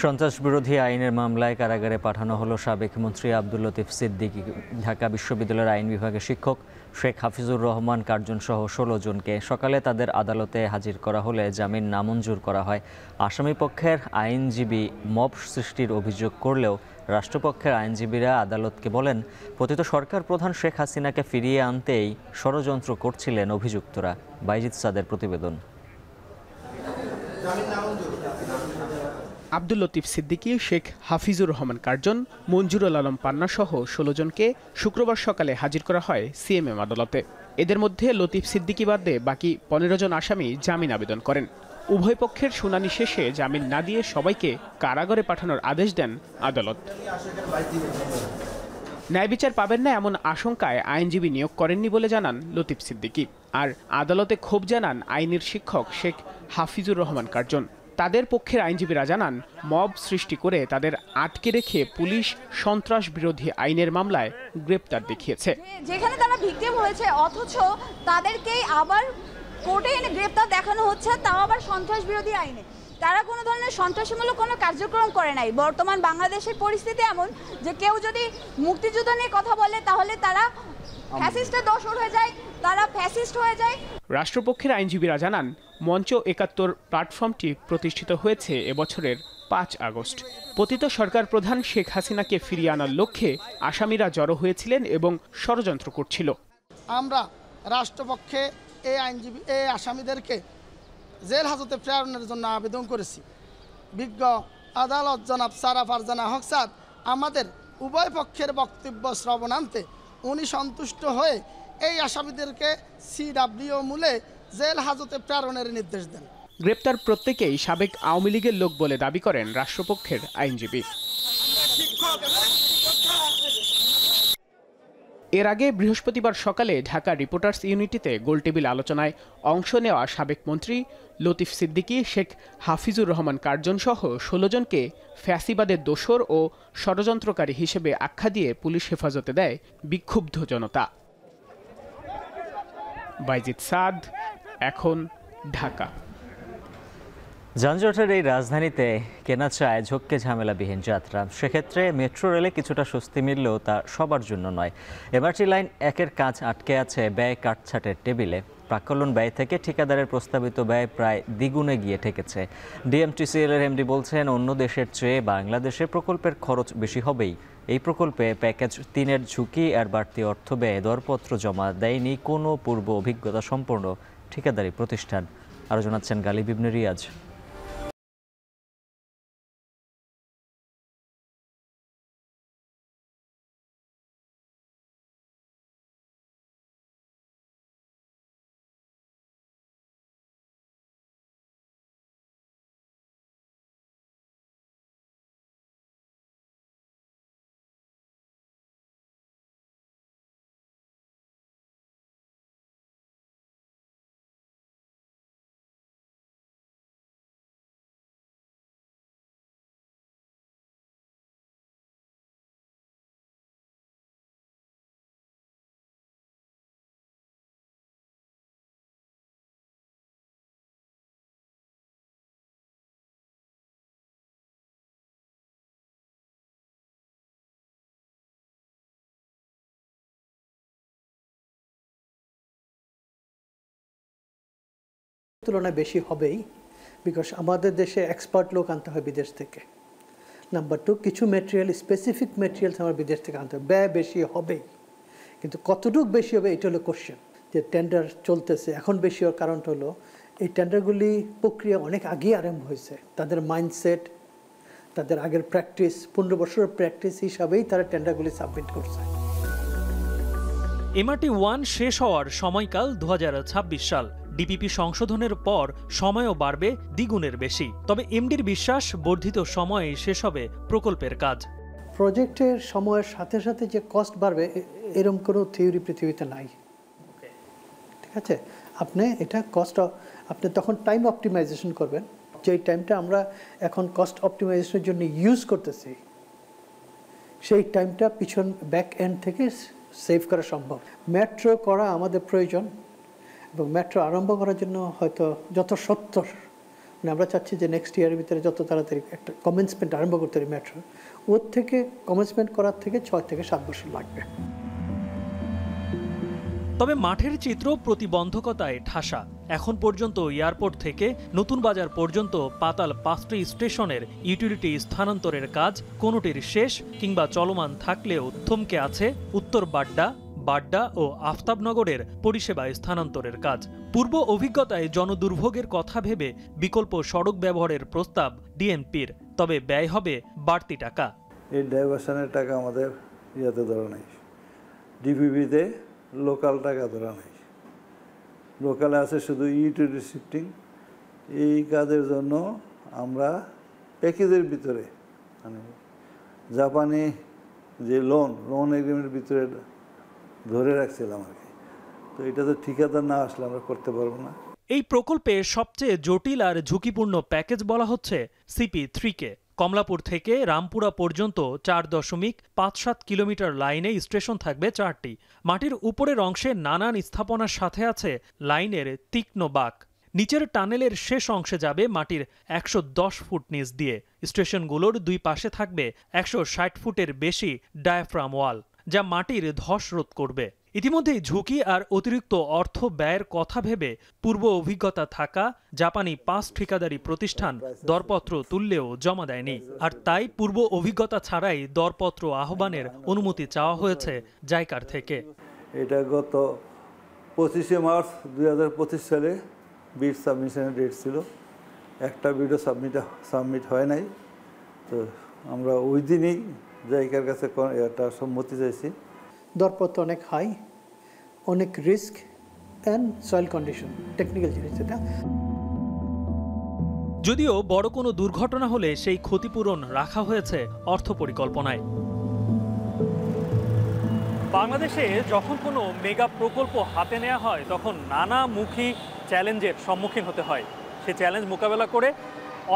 সন্ত্রাস বিরোধী আইনের মামলায় কারাগারে পাঠানো হলো সাবেক মন্ত্রী আব্দুল লতিফ সিদ্দিকী। ঢাকা বিশ্ববিদ্যালয়ের আইন বিভাগের শিক্ষক শেখ হাফিজুর রহমান কার্জন সহ 16 জনকে সকালে তাদের আদালতে হাজির করা হলে জামিন নামঞ্জুর করা হয়। আসামি পক্ষের আইনজীবী মব সৃষ্টির অভিযোগ করলেও রাষ্ট্রপক্ষের আইনজীবীরা আদালতকে বলেন, পতিত সরকার প্রধান শেখ হাসিনাকে ফিরিয়ে আনতেই ষড়যন্ত্র করছিলেন অভিযুক্তরা। বাইজিদ সাদের প্রতিবেদন। আব্দুল লতিফ সিদ্দিকী, শেখ হাফিজুর রহমান কার্জন, মঞ্জুরুল আলম পান্না সহ 16 জনকে শুক্রবার সকালে হাজির করা হয় সিএমএম আদালতে। এদের মধ্যে লতিফ সিদ্দিকী বাদে বাকি 15 জন আসামি জামিন আবেদন করেন। উভয় পক্ষের শুনানি শেষে জামিন না দিয়ে সবাইকে কারাগারে পাঠানোর আদেশ দেন আদালত। ন্যায় বিচার পাবেন না এমন আশঙ্কায় আইনজীবী নিয়োগ করেননি বলে জানান লতিফ সিদ্দিকী। আর আদালতে ক্ষোভ জানান আইনের শিক্ষক শেখ হাফিজুর রহমান কার্জন। তাদের পক্ষের আইনজীবীরা জানান, মব সৃষ্টি করে তাদের আটকে রেখে পুলিশ সন্ত্রাস বিরোধী আইনের মামলায় গ্রেপ্তার দেখিয়েছে। যেখানে তারা ভিকটিম হয়েছে অথচ তাদেরকেই আবার কোর্টে এনে গ্রেপ্তার দেখানো হচ্ছে, তাও আবার সন্ত্রাস বিরোধী আইনে। তারা কোনো ধরনের সন্ত্রাসমূলক কোনো কার্যক্রম করে নাই। বর্তমান বাংলাদেশের পরিস্থিতি এমন যে কেউ যদি মুক্তিযুদ্ধ নিয়ে কথা বলে তাহলে তারা ফ্যাসিস্টের দোসর হয়ে যায়, তারা ফ্যাসিস্ট হয়ে যায়। রাষ্ট্রপক্ষের আইনজীবীরা জানান, মঞ্চ 71 প্ল্যাটফর্মটি প্রতিষ্ঠিত হয়েছে এবছরের 5 আগস্ট। পতিত সরকার প্রধান শেখ হাসিনাকে ফিরিয়ে আনার লক্ষ্যে আসামিরা জড়ো হয়েছিলেন এবং ষড়যন্ত্র করছিল। আমরা রাষ্ট্রপক্ষে এই আসামিদেরকে জেল হাজতে প্রেরণের জন্য আবেদন করেছি। বিজ্ঞ আদালত জনাব সারা ফারজানা হক স্যার আমাদের উভয় পক্ষের বক্তব্য শ্রবণান্তে উনি সন্তুষ্ট হয়ে এই আসামিদেরকে সিডব্লিউ মূলে জেল হাজতে প্রেরণের নির্দেশ দেন। গ্রেপ্তার প্রত্যেকেই সাবেক আওয়ামী লীগের লোক বলে দাবি করেন রাষ্ট্রপক্ষের আইনজীবী। এর আগে বৃহস্পতিবার সকালে ঢাকা রিপোর্টার্স ইউনিটিতে গোলটেবিল আলোচনায় অংশ নেওয়া সাবেক মন্ত্রী লতিফ সিদ্দিকী, শেখ হাফিজুর রহমান কার্জন সহ 16 জনকে ফ্যাসিবাদের দোসর ও ষড়যন্ত্রকারী হিসেবে আখ্যা দিয়ে পুলিশ হেফাজতে দেয় বিক্ষুব্ধ জনতা। বাইজিদ সাদ, এখন, ঢাকা। যানজটের এই রাজধানীতে কেনা চায় ঝক্কে ঝামেলাবিহীন যাত্রা। সেক্ষেত্রে মেট্রো রেলে কিছুটা স্বস্তি মিললেও তা সবার জন্য নয়। এমআরটি লাইন 1-এর কাজ আটকে আছে ব্যয় কাটছাটের টেবিলে। প্রাক্কলন ব্যয় থেকে ঠিকাদারের প্রস্তাবিত ব্যয় প্রায় দ্বিগুণে গিয়ে ঠেকেছে। ডিএমটিসিএল এর এমডি বলছেন, অন্য দেশের চেয়ে বাংলাদেশে প্রকল্পের খরচ বেশি হবেই। এই প্রকল্পে প্যাকেজ 3-এর ঝুঁকি আর বাড়তি অর্থ ব্যয়ে দরপত্র জমা দেয়নি কোনো পূর্ব অভিজ্ঞতা সম্পন্ন ঠিকাদারি প্রতিষ্ঠান। আরও জানাচ্ছেন গালিব ইবনে রিয়াজ। তুলনায় বেশি হবেই, বিকজ আমাদের দেশে এক্সপার্ট লোক আনতে হয় বিদেশ থেকে। নাম্বার 2, কিছু ম্যাটেরিয়াল, স্পেসিফিক ম্যাটেরিয়ালস আমার বিদেশ থেকে আনতে হবে। ব্যয় বেশি হবেই, কিন্তু কতটুকু বেশি হবে এটা হলো কোশ্চেন। যে টেন্ডার চলতেছে এখন বেশি হওয়ার কারণটা হলো এই টেন্ডারগুলি প্রক্রিয়া অনেক আগেই আরম্ভ হয়েছে। তাদের মাইন্ডসেট, তাদের আগের প্র্যাকটিস, 15 বছরের প্র্যাকটিস হিসাবেই তারা টেন্ডারগুলি সাবমিট করছে। এমআরটি 1 শেষ হওয়ার সময়কাল 2026 সাল। ডিপিপি সংশোধনের পর সময়ও বাড়বে দ্বিগুণের বেশি। তবে এমডির বিশ্বাস, বর্ধিত সময়ে শেষ হবে প্রকল্পের কাজ। প্রজেক্টের সময়ের সাথে সাথে যে কস্ট বাড়বে এরকম কোনো থিওরি পৃথিবীতে নাই। ঠিক আছে, আপনি এটা কস্ট, আপনি তখন টাইম অপটিমাইজেশন করবেন। যেই টাইমটা আমরা এখন কস্ট অপটিমাইজেশনের জন্য ইউজ করতেছি, সেই টাইমটা পিছন ব্যাক এন্ড থেকে সেভ করা সম্ভব। মেট্রো করা আমাদের প্রয়োজন, এবং মেট্রো আরম্ভ করার জন্য হয়তো যত সত্তর, মানে আমরা চাচ্ছি যে নেক্সট ইয়ারের ভিতরে যত তাড়াতাড়ি একটা কমেন্সমেন্ট আরম্ভ করতে পারি মেট্রো, ওর থেকে কমেন্সমেন্ট করার থেকে 6 থেকে 7 বছর লাগবে। তবে মাঠের চিত্র প্রতিবন্ধকতায় ঠাসা। এখন পর্যন্ত এয়ারপোর্ট থেকে নতুন বাজার পর্যন্ত পাতাল 5টি স্টেশনের ইউটিলিটি স্থানান্তরের কাজ কোনোটির শেষ কিংবা চলমান থাকলেও থমকে আছে উত্তর বাড্ডা ও আফতাবনগরের পরিষেবা স্থানান্তরের কাজ। পূর্ব অভিজ্ঞতায় জনদুর্ভোগের কথা ভেবে বিকল্প সড়ক ব্যবহারের প্রস্তাব ডিএমপির, তবে ব্যয় হবে বাড়তি টাকা। এই ডাইভার্সনের টাকা আমাদের ইয়াতে ধরা নেই, ডিপিপিতে লোকাল টাকা ধরা নেই। লোকালে আছে শুধু ইউটিলিটি শিফটিং। এই কাজের জন্য আমরা প্যাকেজের ভিতরে মানে জাপানি যে লোন এগ্রিমেন্টের ভিতরে ধরে রাখছিলাম আর কি। তো এটা তো ঠিকাদার না আসলে আমরা করতে পারবো না। এই প্রকল্পে সবচেয়ে জটিল আর ঝুঁকিপূর্ণ প্যাকেজ বলা হচ্ছে CP3-কে। কমলাপুর থেকে রামপুরা পর্যন্ত 4.57 কিলোমিটার লাইনে স্টেশন থাকবে 4টি। মাটির উপরের অংশে নানান স্থাপনার সাথে আছে লাইনের তীক্ষ্ণ বাঁক। নিচের টানেলের শেষ অংশে যাবে মাটির 110 ফুট নিচ দিয়ে। স্টেশনগুলোর দুই পাশে থাকবে 160 ফুটের বেশি ডায়াফ্রাম ওয়াল, যা মাটির ধস রোধ করবে। ইতিমধ্যেই ঝুঁকি আর অতিরিক্ত অর্থ ব্যয়ের কথা ভেবে পূর্ব অভিজ্ঞতা থাকা জাপানি 5 ঠিকাদারি প্রতিষ্ঠান দরপত্র তুললেও জমা দেয়নি। আর তাই পূর্ব অভিজ্ঞতা ছাড়াই দরপত্র আহ্বানের অনুমতি চাওয়া হয়েছে জাইকার থেকে। এটা গত 25 মার্চ 2025 সালে বিড সাবমিশনের ডেট ছিল। একটা বিডও সাবমিট হয় নাই। তো আমরা ওই দিনই জাইকার কাছে একটা সম্মতি চাইছি। দরপত্র অনেক হাই, অনেক risk and soil condition, technical জিনিস এটা। যদিও বড় কোনো দুর্ঘটনা হলে সেই ক্ষতিপূরণ রাখা হয়েছে অর্থ পরিকল্পনায়। বাংলাদেশে যখন কোনো মেগা প্রকল্প হাতে নেওয়া হয় তখন নানামুখী চ্যালেঞ্জের সম্মুখীন হতে হয়। সেই চ্যালেঞ্জ মোকাবেলা করে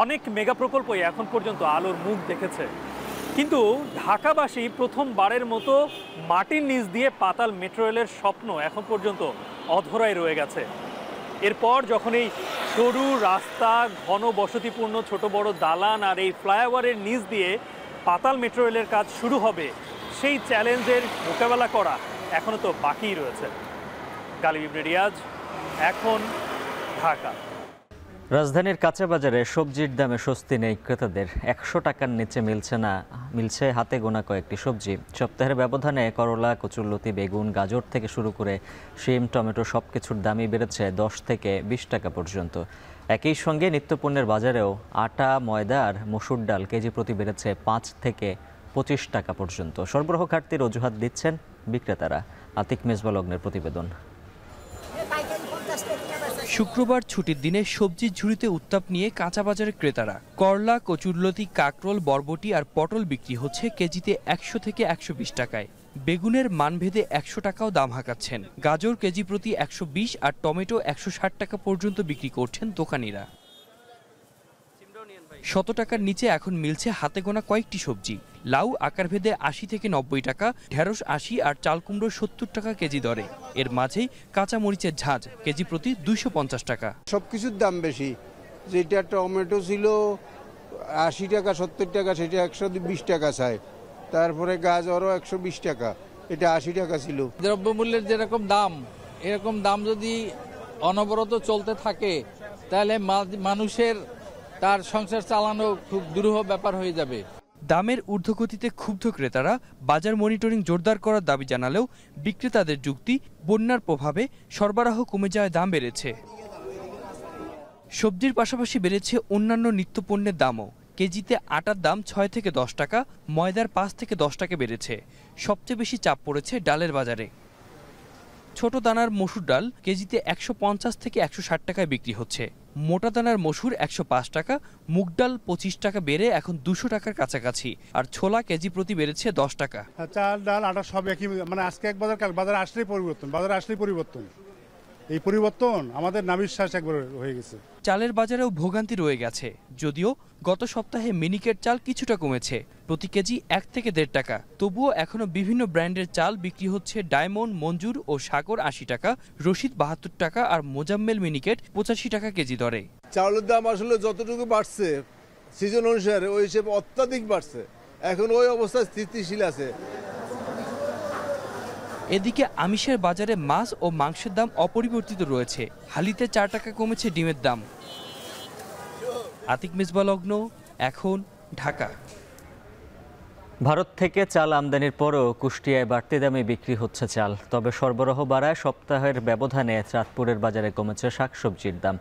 অনেক মেগা প্রকল্পই এখন পর্যন্ত আলোর মুখ দেখেছে। কিন্তু ঢাকাবাসী প্রথমবারের মতো মাটির নিচ দিয়ে পাতাল মেট্রো রেলের স্বপ্ন এখন পর্যন্ত অধরাই রয়ে গেছে। এরপর যখন এই সরু রাস্তা, ঘন বসতিপূর্ণ ছোট বড় দালান আর এই ফ্লাইওভারের নিচ দিয়ে পাতাল মেট্রো রেলের কাজ শুরু হবে, সেই চ্যালেঞ্জের মোকাবেলা করা এখনো তো বাকিই রয়েছে। গালিব ইবনে রিয়াজ, এখন, ঢাকা। রাজধানীর কাঁচা বাজারে সবজির দামে স্বস্তি নেই ক্রেতাদের। 100 টাকার নিচে মিলছে হাতে গোনা কয়েকটি সবজি। সপ্তাহের ব্যবধানে করলা, কচুরলতি, বেগুন, গাজর থেকে শুরু করে শিম, টমেটো সবকিছুর দামই বেড়েছে 10 থেকে 20 টাকা পর্যন্ত। একই সঙ্গে নিত্যপণ্যের বাজারেও আটা, ময়দা আর মসুর ডাল কেজি প্রতি বেড়েছে 5 থেকে 25 টাকা পর্যন্ত। সরবরাহ ঘাটতির অজুহাত দিচ্ছেন বিক্রেতারা। আতিক মেজবাহ লগ্নের প্রতিবেদন। শুক্রবার ছুটির দিনে সবজির ঝুড়িতে উত্তাপ নিয়ে কাঁচা বাজারের ক্রেতারা। করলা, কচুরলতি, কাকরোল, বরবটি আর পটল বিক্রি হচ্ছে কেজিতে 100 থেকে 120 টাকায়। বেগুনের মানভেদে 100 টাকাও দাম হাঁকাচ্ছেন। গাজর কেজি প্রতি 120 আর টমেটো 160 টাকা পর্যন্ত বিক্রি করছেন দোকানিরা। 100 টাকার নিচে এখন মিলছে হাতে গোনা কয়েকটি সবজি। লাউ আকারভেদে 80 থেকে 90 টাকা, ঢেঁড়স 80 আর চাল কুমড়ো 70 টাকা কেজি দরে। এর মাঝেই কাঁচা মরিচের ঝাঁজ কেজি প্রতি 250 টাকা। সবকিছুর দাম বেশি। যেটা টমেটো ছিল 80 টাকা 70 টাকা, সেটা 120 টাকা চাই। তারপরে গাজরও 120 টাকা, এটা 80 টাকা ছিল। দ্রব্যমূল্যের যেরকম দাম, এরকম দাম যদি অনবরত চলতে থাকে তাহলে মানুষের তার সংসার চালানো খুব দুরূহ ব্যাপার হয়ে যাবে। দামের ঊর্ধ্বগতিতে ক্ষুব্ধ ক্রেতারা বাজার মনিটরিং জোরদার করার দাবি জানালেও বিক্রেতাদের যুক্তি, বন্যার প্রভাবে সরবরাহ কমে যাওয়ায় দাম বেড়েছে। সবজির পাশাপাশি বেড়েছে অন্যান্য নিত্যপণ্যের দামও। কেজিতে আটার দাম 6 থেকে 10 টাকা, ময়দার 5 থেকে 10 টাকা বেড়েছে। সবচেয়ে বেশি চাপ পড়েছে ডালের বাজারে। ছোট দানার মসুর ডাল কেজিতে 150 থেকে 160 টাকায় বিক্রি হচ্ছে। মোটা দানার মসুর 105 টাকা, মুগ ডাল 25 টাকা বেড়ে এখন 200 টাকার কাছাকাছি, আর ছোলা কেজি প্রতি বেড়েছে 10 টাকা। চাল, ডাল, আটা সব একই, মানে আজকে এক বাজার, কাল বাজার আসলেই পরিবর্তন। এই পরিবর্তন আমাদের নাবিশ্বাস একবার হয়ে গেছে। চালের বাজারেও ভোগান্তি রয়ে গেছে, যদিও গত সপ্তাহে মিনিকেট চাল কিছুটা কমেছে, প্রতি কেজি 1 থেকে 1.5 টাকা। তবুও এখনো বিভিন্ন ব্র্যান্ডের চাল বিক্রি হচ্ছে। ডায়মন্ড, মঞ্জুর ও সাগর 80 টাকা, রশিদ 72 টাকা আর মোজাম্মেল মিনিকেট 85 টাকা কেজি দরে। চাউলের দাম আসলে যতটুকু বাড়ছে সিজন অনুসারে ওই হিসেবে অত্যাধিক বাড়ছে, এখন ওই অবস্থায় স্থিতিশীল আছে। এদিকে আমিষের বাজারে মাছ ও মাংসের দাম অপরিবর্তিত রয়েছে। হালিতে 4 টাকা কমেছে ডিমের দাম। আতিক মেজবাহ লগ্ন, এখন, ঢাকা। ভারত থেকে চাল আমদানির পরও কুষ্টিয়ায় বাড়তি দামে বিক্রি হচ্ছে চাল। তবে সরবরাহ বাড়ায় সপ্তাহের ব্যবধানে চাঁদপুরের বাজারে কমেছে শাকসবজির দাম।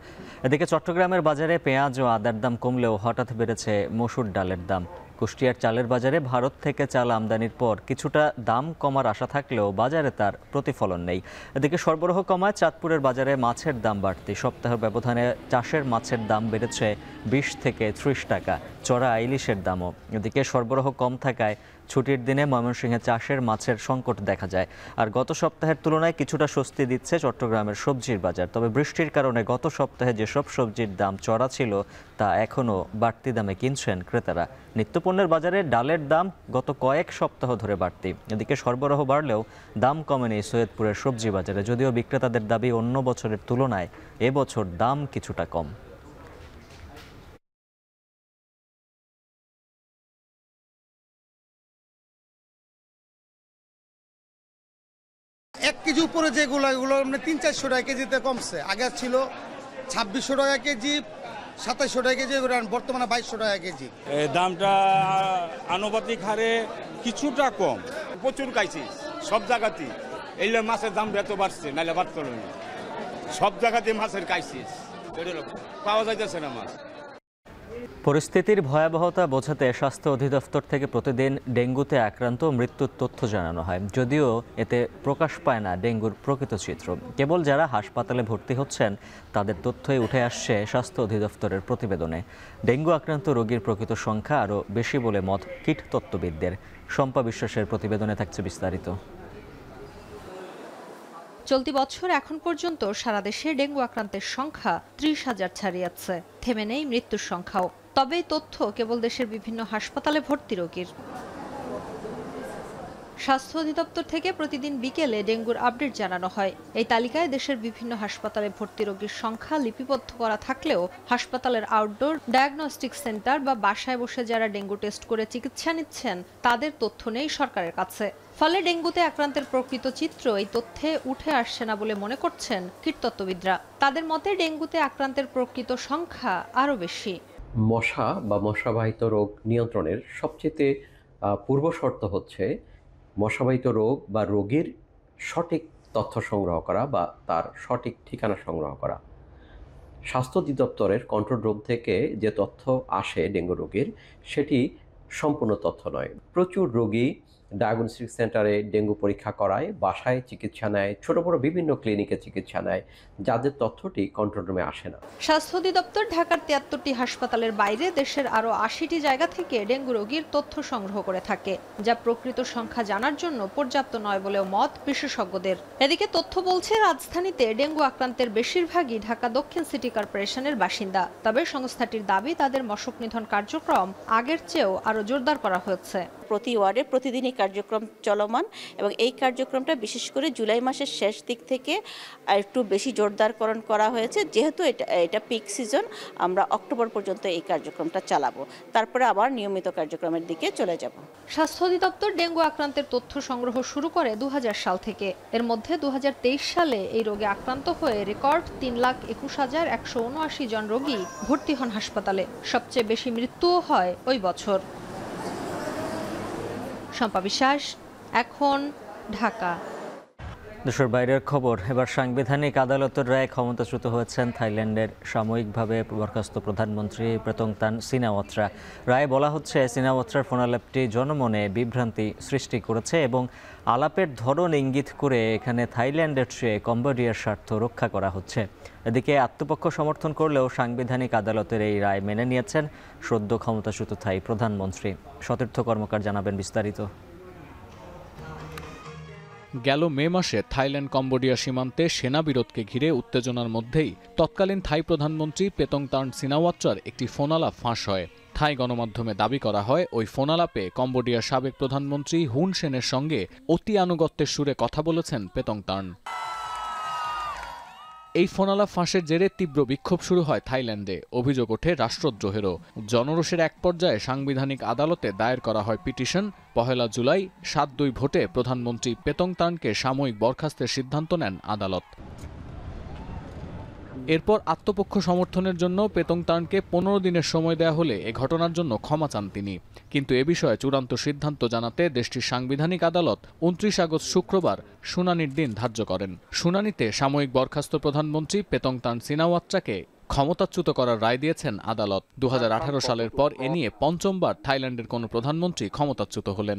এদিকে চট্টগ্রামের বাজারে পেঁয়াজ ও আদার দাম কমলেও হঠাৎ বেড়েছে মসুর ডালের দাম। কুষ্টিয়ার চালের বাজারে ভারত থেকে চাল আমদানির পর কিছুটা দাম কমার আশা থাকলেও বাজারে তার প্রতিফলন নেই। এদিকে সরবরাহ কমায় চাঁদপুরের বাজারে মাছের দাম বাড়তি। সপ্তাহ ব্যবধানে চাষের মাছের দাম বেড়েছে 20 থেকে 30 টাকা, চড়া ইলিশের দামও। এদিকে সরবরাহ কম থাকায় ছুটির দিনে ময়মনসিংহে চাষের মাছের সংকট দেখা যায়। আর গত সপ্তাহের তুলনায় কিছুটা স্বস্তি দিচ্ছে চট্টগ্রামের সবজির বাজার। তবে বৃষ্টির কারণে গত সপ্তাহে যেসব সবজির দাম চড়া ছিল তা এখনও বাড়তি দামে কিনছেন ক্রেতারা। নিত্যপণ্যের বাজারে ডালের দাম গত কয়েক সপ্তাহ ধরে বাড়তি। এদিকে সরবরাহ বাড়লেও দাম কমেনি সৈয়দপুরের সবজি বাজারে, যদিও বিক্রেতাদের দাবি অন্য বছরের তুলনায় এবছর দাম কিছুটা কম। 1 কেজি উপরে যেগুলো এগুলো মানে 300-400 টাকা কেজিতে কমছে। আগে ছিল 2600 টাকা কেজি, 2700 টাকা কেজি, বর্তমানে 2200 টাকা কেজি। দামটা আনুপাতিক হারে কিছুটা কম। প্রচুর খাইছি সব জায়গাতেই, এইলে মাছের দাম এত বাড়ছে, নাহলে বাড়তো না। সব জায়গাতে মাছের খাইছিস, পাওয়া যাইতেছে না মাছ। পরিস্থিতির ভয়াবহতা বোঝাতে স্বাস্থ্য অধিদপ্তর থেকে প্রতিদিন ডেঙ্গুতে আক্রান্ত ও মৃত্যুর তথ্য জানানো হয়, যদিও এতে প্রকাশ পায় না ডেঙ্গুর প্রকৃত চিত্র। কেবল যারা হাসপাতালে ভর্তি হচ্ছেন তাদের তথ্যই উঠে আসছে স্বাস্থ্য অধিদপ্তরের প্রতিবেদনে। ডেঙ্গু আক্রান্ত রোগীর প্রকৃত সংখ্যা আরও বেশি বলে মত কীটতত্ত্ববিদদের। শম্পা বিশ্বাসের প্রতিবেদনে থাকছে বিস্তারিত। চলতি বছর এখন পর্যন্ত সারা দেশে ডেঙ্গু আক্রান্তের সংখ্যা 30,000 ছাড়িয়েছে। থেমে নেই মৃত্যুর সংখ্যাও। তবে তথ্য কেবল দেশের বিভিন্ন হাসপাতালে ভর্তি রোগীর। স্বাস্থ্য অধিদপ্তর থেকে প্রতিদিন বিকেলে ডেঙ্গুর আপডেট জানানো হয়। এই তালিকায় দেশের বিভিন্ন হাসপাতালে ভর্তি রোগীর সংখ্যা লিপিবদ্ধ করা থাকলেও হাসপাতালের আউটডোর ডায়াগনস্টিক সেন্টার বা বাসায় বসে যারা ডেঙ্গু টেস্ট করে চিকিৎসা নিচ্ছেন তাদের তথ্য নেই সরকারের কাছে। ফলে ডেঙ্গুতে আক্রান্তের প্রকৃত চিত্র এই তথ্যে উঠে আসছে না বলে মনে করছেন কীটতত্ত্ববিদরা। তাদের মতে ডেঙ্গুতে আক্রান্তের প্রকৃত সংখ্যা আরও বেশি। মশা বা মশাবাহিত রোগ নিয়ন্ত্রণের সবচেয়ে পূর্ব শর্ত হচ্ছে মশাবাহিত রোগ বা রোগীর সঠিক তথ্য সংগ্রহ করা বা তার সঠিক ঠিকানা সংগ্রহ করা। স্বাস্থ্য অধিদপ্তরের কন্ট্রোল রুম থেকে যে তথ্য আসে ডেঙ্গু রোগীর, সেটি সম্পূর্ণ তথ্য নয়। প্রচুর রোগী ডায়াগনস্টিক সেন্টারে ডেঙ্গু পরীক্ষা করায়, বাসায় চিকিৎসা নেয়, ছোট বড় বিভিন্ন ক্লিনিকে চিকিৎসা নেয়, যাদের তথ্যটি কন্ট্রোল রুমে আসে না। স্বাস্থ্য অধিদপ্তর ঢাকার ৭৩টি হাসপাতালের বাইরে দেশের আরও ৮০টি জায়গা থেকে ডেঙ্গু রোগীর তথ্য সংগ্রহ করে থাকে, যা প্রকৃত সংখ্যা জানার জন্য পর্যাপ্ত নয় বলেও মত বিশেষজ্ঞদের। এদিকে তথ্য বলছে রাজধানীতে ডেঙ্গু আক্রান্তের বেশিরভাগই ঢাকা দক্ষিণ সিটি কর্পোরেশনের বাসিন্দা। তবে সংস্থাটির দাবি তাদের মশক নিধন কার্যক্রম আগের চেয়েও আরও জোরদার করা হয়েছে। প্রতি ওয়ার্ডে প্রতিদিনই কার্যক্রম চলমান এবং এই কার্যক্রমটা বিশেষ করে জুলাই মাসের শেষ দিক থেকে একটু বেশি জোরদারকরণ করা হয়েছে। যেহেতু এটা পিক সিজন, আমরা অক্টোবর পর্যন্ত এই কার্যক্রমটা চালাবো, তারপরে আবার নিয়মিত কার্যক্রমের দিকে চলে যাব। স্বাস্থ্য অধিদপ্তর ডেঙ্গু আক্রান্তের তথ্য সংগ্রহ শুরু করে ২০০০ সাল থেকে। এর মধ্যে ২০২৩ সালে এই রোগে আক্রান্ত হয়ে রেকর্ড ৩,২১,১৭৯ জন রোগী ভর্তি হন হাসপাতালে। সবচেয়ে বেশি মৃত্যুও হয় ওই বছর। শম্পা বিশ্বাস, এখন, ঢাকা। দেশের বাইরের খবর। এবার সাংবিধানিক আদালতের রায়ে ক্ষমতাচ্যুত হয়েছেন থাইল্যান্ডের সাময়িকভাবে বরখাস্ত প্রধানমন্ত্রী পেতংতান সিনাওয়াত্রা। রায়ে বলা হচ্ছে সিনাওয়াত্রার ফোনালাপটি জনমনে বিভ্রান্তি সৃষ্টি করেছে এবং আলাপের ধরন ইঙ্গিত করে এখানে থাইল্যান্ডের চেয়ে কম্বোডিয়ার স্বার্থ রক্ষা করা হচ্ছে। এদিকে আত্মপক্ষ সমর্থন করলেও সাংবিধানিক আদালতের এই রায় মেনে নিয়েছেন সদ্য ক্ষমতাচ্যুত থাই প্রধানমন্ত্রী। সতীর্থ কর্মকার জানাবেন বিস্তারিত। গেল মে মাসে থাইল্যান্ড কম্বোডিয়া সীমান্তে সেনা বিরোধকে ঘিরে উত্তেজনার মধ্যেই তৎকালীন থাই প্রধানমন্ত্রী পেতংতান সিনাওয়াত্রার একটি ফোনালাপ ফাঁস হয়। থাই গণমাধ্যমে দাবি করা হয় ওই ফোনালাপে কম্বোডিয়ার সাবেক প্রধানমন্ত্রী হুন সেনের সঙ্গে অতি আনুগত্যের সুরে কথা বলেছেন পেতংতান। এই ফোনালাপ ফাঁসের জেরে তীব্র বিক্ষোভ শুরু হয় থাইল্যান্ডে। অভিযোগ ওঠে রাষ্ট্রদ্রোহেরও। জনরোষের এক পর্যায়ে সাংবিধানিক আদালতে দায়ের করা হয় পিটিশন। ১ জুলাই ৭-২ ভোটে প্রধানমন্ত্রী পেতংতানকে সাময়িক বরখাস্তের সিদ্ধান্ত নেন আদালত। এরপর আত্মপক্ষ সমর্থনের জন্য পেতংতানকে ১৫ দিনের সময় দেয়া হলে এ ঘটনার জন্য ক্ষমা চান তিনি। কিন্তু এ বিষয়ে চূড়ান্ত সিদ্ধান্ত জানাতে দেশটির সাংবিধানিক আদালত ২৯ আগস্ট শুক্রবার শুনানির দিন ধার্য করেন। শুনানিতে সাময়িক বরখাস্ত প্রধানমন্ত্রী পেতংতান সিনাওয়াত্রাকে ক্ষমতাচ্যুত করার রায় দিয়েছেন আদালত। ২০১৮ সালের পর এ নিয়ে পঞ্চমবার থাইল্যান্ডের কোনো প্রধানমন্ত্রী ক্ষমতাচ্যুত হলেন।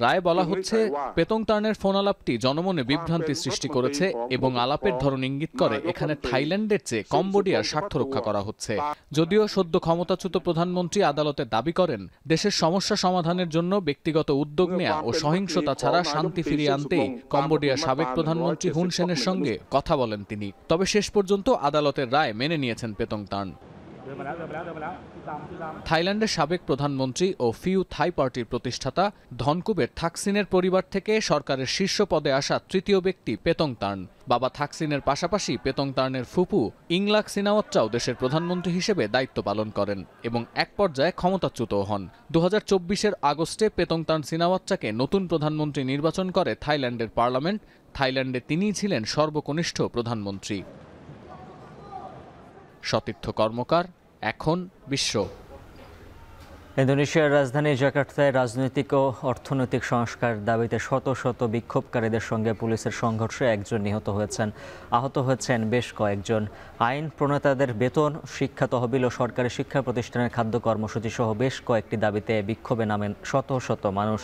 রায়ে বলা হচ্ছে পেতংতানের ফোনালাপটি জনমনে বিভ্রান্তি সৃষ্টি করেছে এবং আলাপের ধরন ইঙ্গিত করে এখানে থাইল্যান্ডের চেয়ে কম্বোডিয়ার স্বার্থ রক্ষা করা হচ্ছে। যদিও সদ্য ক্ষমতাচ্যুত প্রধানমন্ত্রী আদালতে দাবি করেন দেশের সমস্যা সমাধানের জন্য ব্যক্তিগত উদ্যোগ নেয়া ও সহিংসতা ছাড়া শান্তি ফিরিয়ে আনতেই কম্বোডিয়ার সাবেক প্রধানমন্ত্রী হুন সেনের সঙ্গে কথা বলেন তিনি। তবে শেষ পর্যন্ত আদালতের রায় মেনে নিয়েছেন পেতংতান। থাইল্যান্ডের সাবেক প্রধানমন্ত্রী ও ফিউ থাই পার্টির প্রতিষ্ঠাতা ধনকুবের থাকসিনের পরিবার থেকে সরকারের শীর্ষ পদে আসা তৃতীয় ব্যক্তি পেতংতান। বাবা থাকসিনের পাশাপাশি পেতংতানের ফুপু ইংলাক সিনাওয়াত্রাও দেশের প্রধানমন্ত্রী হিসেবে দায়িত্ব পালন করেন এবং এক পর্যায়ে ক্ষমতাচ্যুত হন। ২০২৪-এর আগস্টে পেতংতান সিনাওয়াত্রাকে নতুন প্রধানমন্ত্রী নির্বাচন করে থাইল্যান্ডের পার্লামেন্ট। থাইল্যান্ডে তিনিই ছিলেন সর্বকনিষ্ঠ প্রধানমন্ত্রী। সতীর্থ কর্মকার, এখন, বিশ্ব। ইন্দোনেশিয়ার রাজধানী জাকার্তায় রাজনৈতিক ও অর্থনৈতিক সংস্কার দাবিতে শত শত বিক্ষোভকারীদের সঙ্গে পুলিশের সংঘর্ষে একজন নিহত হয়েছেন। আহত হয়েছেন বেশ কয়েকজন। আইন প্রণেতাদের বেতন, শিক্ষা তহবিল ও সরকারি শিক্ষা প্রতিষ্ঠানের খাদ্য কর্মসূচি সহ বেশ কয়েকটি দাবিতে বিক্ষোভে নামেন শত শত মানুষ।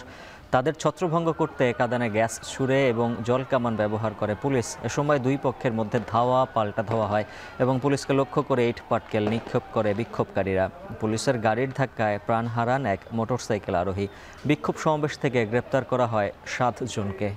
তাদের ছত্রভঙ্গ করতে কাঁদানে গ্যাস ছুড়ে এবং জলকামান ব্যবহার করে পুলিশ। এ সময় দুই পক্ষের মধ্যে ধাওয়া পাল্টা ধাওয়া হয় এবং পুলিশকে লক্ষ্য করে ইট পাটকেল নিক্ষেপ করে বিক্ষোভকারীরা। পুলিশের গাড়ির ধাক্কায় প্রাণ হারান এক মোটরসাইকেল আরোহী। বিক্ষোভ সমাবেশ থেকে গ্রেপ্তার করা হয় ৭ জনকে।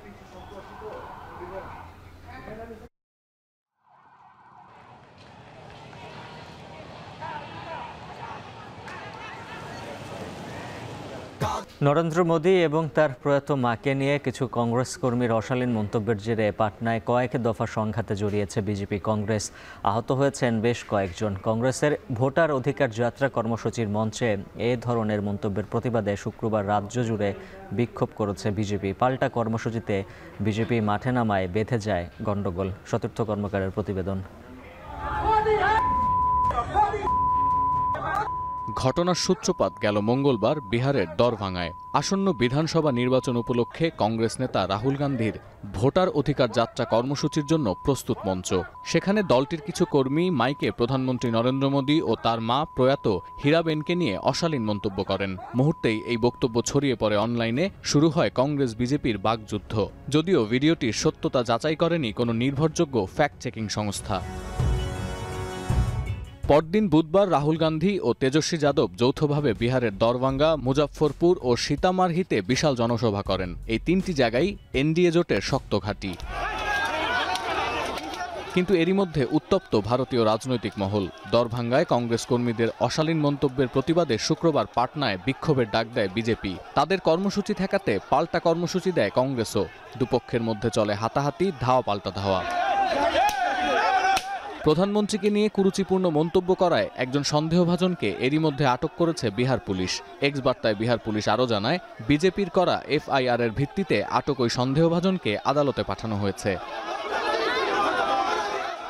নরেন্দ্র মোদী এবং তার প্রয়াত মাকে নিয়ে কিছু কংগ্রেস কর্মীর অশালীন মন্তব্যের জেরে পাটনায় কয়েক দফা সংঘাতে জড়িয়েছে বিজেপি কংগ্রেস। আহত হয়েছেন বেশ কয়েকজন। কংগ্রেসের ভোটার অধিকার যাত্রা কর্মসূচির মঞ্চে এ ধরনের মন্তব্যের প্রতিবাদে শুক্রবার রাজ্য জুড়ে বিক্ষোভ করেছে বিজেপি। পাল্টা কর্মসূচিতে বিজেপি মাঠে নামায় বেঁধে যায় গণ্ডগোল। সতীর্থ কর্মকারের প্রতিবেদন। ঘটনার সূত্রপাত গেল মঙ্গলবার বিহারের দরভাঙ্গায়। আসন্ন বিধানসভা নির্বাচন উপলক্ষে কংগ্রেস নেতা রাহুল গান্ধীর ভোটার অধিকার যাত্রা কর্মসূচির জন্য প্রস্তুত মঞ্চ। সেখানে দলটির কিছু কর্মী মাইকে প্রধানমন্ত্রী নরেন্দ্র মোদী ও তার মা প্রয়াত হীরাবেনকে নিয়ে অশালীন মন্তব্য করেন। মুহূর্তেই এই বক্তব্য ছড়িয়ে পড়ে অনলাইনে। শুরু হয় কংগ্রেস বিজেপির বাকযুদ্ধ। যদিও ভিডিওটির সত্যতা যাচাই করেনি কোনো নির্ভরযোগ্য ফ্যাক্ট চেকিং সংস্থা। পরদিন বুধবার রাহুল গান্ধী ও তেজস্বী যাদব যৌথভাবে বিহারের দরভাঙ্গা, মুজাফফরপুর ও সীতামারহিতে বিশাল জনসভা করেন। এই তিনটি জায়গায় এনডিএ জোটের শক্ত ঘাঁটি। কিন্তু এরই মধ্যে উত্তপ্ত ভারতীয় রাজনৈতিক মহল। দরভাঙ্গায় কংগ্রেস কর্মীদের অশালীন মন্তব্যের প্রতিবাদে শুক্রবার পাটনায় বিক্ষোভের ডাক দেয় বিজেপি। তাদের কর্মসূচি ঠেকাতে পাল্টা কর্মসূচি দেয় কংগ্রেসও। দুপক্ষের মধ্যে চলে হাতাহাতি, ধাওয়া পাল্টা ধাওয়া। প্রধানমন্ত্রীকে নিয়ে কুরুচিপূর্ণ মন্তব্য করায় একজন সন্দেহভাজনকে এরই মধ্যে আটক করেছে বিহার পুলিশ। এক্স বার্তায় বিহার পুলিশ আরও জানায়, বিজেপির করা এফআইআর এর ভিত্তিতে আটক ওই সন্দেহভাজনকে আদালতে পাঠানো হয়েছে।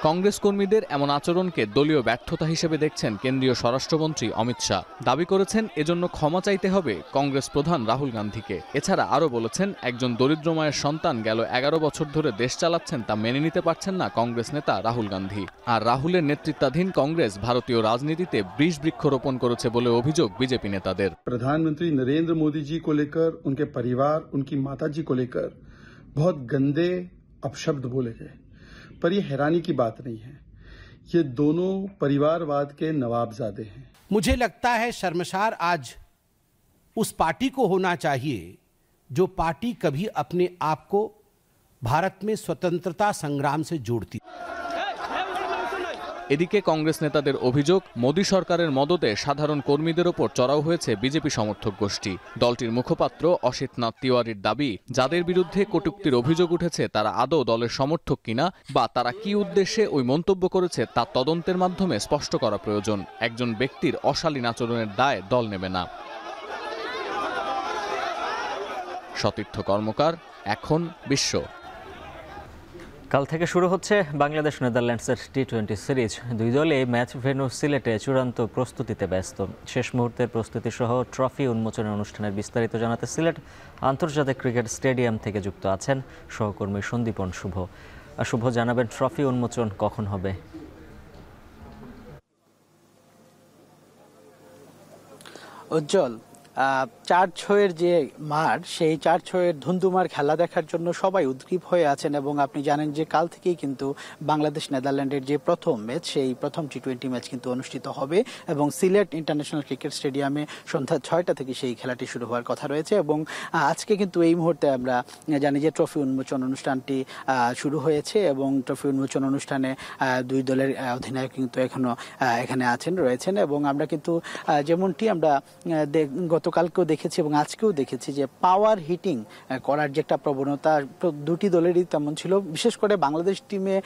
কংগ্রেস কর্মীদের এমন আচরণকে দলীয় ব্যর্থতা হিসেবে দেখছেন কেন্দ্রীয় স্বরাষ্ট্রমন্ত্রী অমিত শাহ। দাবি করেছেন এজন্য ক্ষমা চাইতে হবে কংগ্রেস প্রধান রাহুল গান্ধীকে। এছাড়া আরও বলেছেন, একজন দরিদ্র মায়ের সন্তান গেল 11 বছর ধরে দেশ চালাচ্ছেন, তা মেনে নিতে পারছেন না কংগ্রেস নেতা রাহুল গান্ধী। আর রাহুলের নেতৃত্বাধীন কংগ্রেস ভারতীয় রাজনীতিতে বৃক্ষরোপণ করেছে বলে অভিযোগ বিজেপি নেতাদের। प्रधानमंत्री नरेंद्र मोदी जी को लेकर, उनके परिवार, उनकी माता जी को लेकर बहुत गंदे अपशब्द बोले गए, पर यह हैरानी की बात नहीं है। ये दोनों परिवारवाद के नवाबजादे हैं। मुझे लगता है शर्मसार आज उस पार्टी को होना चाहिए जो पार्टी कभी अपने आप को भारत में स्वतंत्रता संग्राम से जोड़ती। এদিকে কংগ্রেস নেতাদের অভিযোগ, মোদী সরকারের মদতে সাধারণ কর্মীদের ওপর চড়াও হয়েছে বিজেপি সমর্থক গোষ্ঠী। দলটির মুখপাত্র অসিত নাথ তিওয়ারির দাবি, যাদের বিরুদ্ধে কটূক্তির অভিযোগ উঠেছে তারা আদৌ দলের সমর্থক কিনা বা তারা কি উদ্দেশ্যে ওই মন্তব্য করেছে তা তদন্তের মাধ্যমে স্পষ্ট করা প্রয়োজন। একজন ব্যক্তির অশালীন আচরণের দায় দল নেবে না। সতীর্থ কর্মকার, এখন বিশ্ব। কাল থেকে শুরু হচ্ছে বাংলাদেশ নেদারল্যান্ডসের টি-20 সিরিজ। দুই দলে ম্যাচ ভেন্যু সিলেটে চূড়ান্ত প্রস্তুতিতে ব্যস্ত। শেষ মুহূর্তের প্রস্তুতি সহ ট্রফি উন্মোচনের অনুষ্ঠানের বিস্তারিত জানাতে সিলেট আন্তর্জাতিক ক্রিকেট স্টেডিয়াম থেকে যুক্ত আছেন সহকর্মী সন্দীপন শুভ। শুভ, জানাবেন ট্রফি উন্মোচন কখন হবে? উজ্জ্বল, 4-6-এর যে মাঠ, সেই 4-6-এর ধুন্ধুমার খেলা দেখার জন্য সবাই উদ্গ্রীব হয়ে আছেন এবং আপনি জানেন যে কাল থেকেই কিন্তু বাংলাদেশ নেদারল্যান্ডের যে প্রথম ম্যাচ, সেই প্রথম টি-20 ম্যাচ কিন্তু অনুষ্ঠিত হবে এবং সিলেট ইন্টারন্যাশনাল ক্রিকেট স্টেডিয়ামে সন্ধ্যা 6টা থেকে সেই খেলাটি শুরু হওয়ার কথা রয়েছে। এবং আজকে কিন্তু এই মুহূর্তে আমরা জানি যে ট্রফি উন্মোচন অনুষ্ঠানটি শুরু হয়েছে এবং ট্রফি উন্মোচন অনুষ্ঠানে দুই দলের অধিনায়ক কিন্তু এখানে রয়েছেন এবং আমরা কিন্তু যেমনটি আমরা গতকালকেও দেখেছি এবং আজকেও দেখেছি যে পাওয়ার হিটিং করার যে একটা প্রবণতা দুটি দলেরই তেমন ছিল। বিশেষ করে বাংলাদেশ টিমে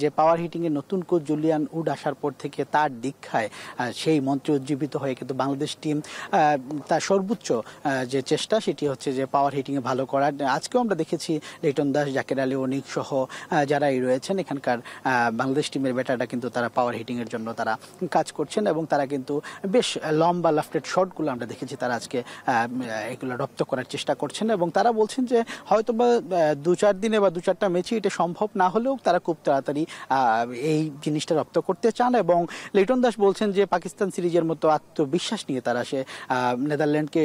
যে পাওয়ার হিটিংয়ের নতুন কোচ জুলিয়ান উড আসার পর থেকে তার দীক্ষায় সেই মন্ত্রে উজ্জীবিত হয়ে কিন্তু বাংলাদেশ টিম তার সর্বোচ্চ যে চেষ্টা, সেটি হচ্ছে যে পাওয়ার হিটিংয়ে ভালো করার। আজকেও আমরা দেখেছি লিটন দাস, জাকের আলী অনিক সহ যারাই রয়েছেন এখানকার বাংলাদেশ টিমের ব্যাটাররা কিন্তু তারা পাওয়ার হিটিংয়ের জন্য তারা কাজ করছেন এবং তারা কিন্তু বেশ লম্বা লাফটেড শটগুলো আমরা দেখেছি তারা আজকে এগুলো রপ্ত করার চেষ্টা করছেন এবং তারা বলছেন যে হয়তো বা 2-4 দিনে বা 2-4টা ম্যাচে এটা সম্ভব না হলেও তারা খুব তাড়াতাড়ি এই জিনিসটা রপ্ত করতে চান। এবং লিটন দাস বলছেন যে পাকিস্তান সিরিজের মতো আত্মবিশ্বাস নিয়ে তারা নেদারল্যান্ডকে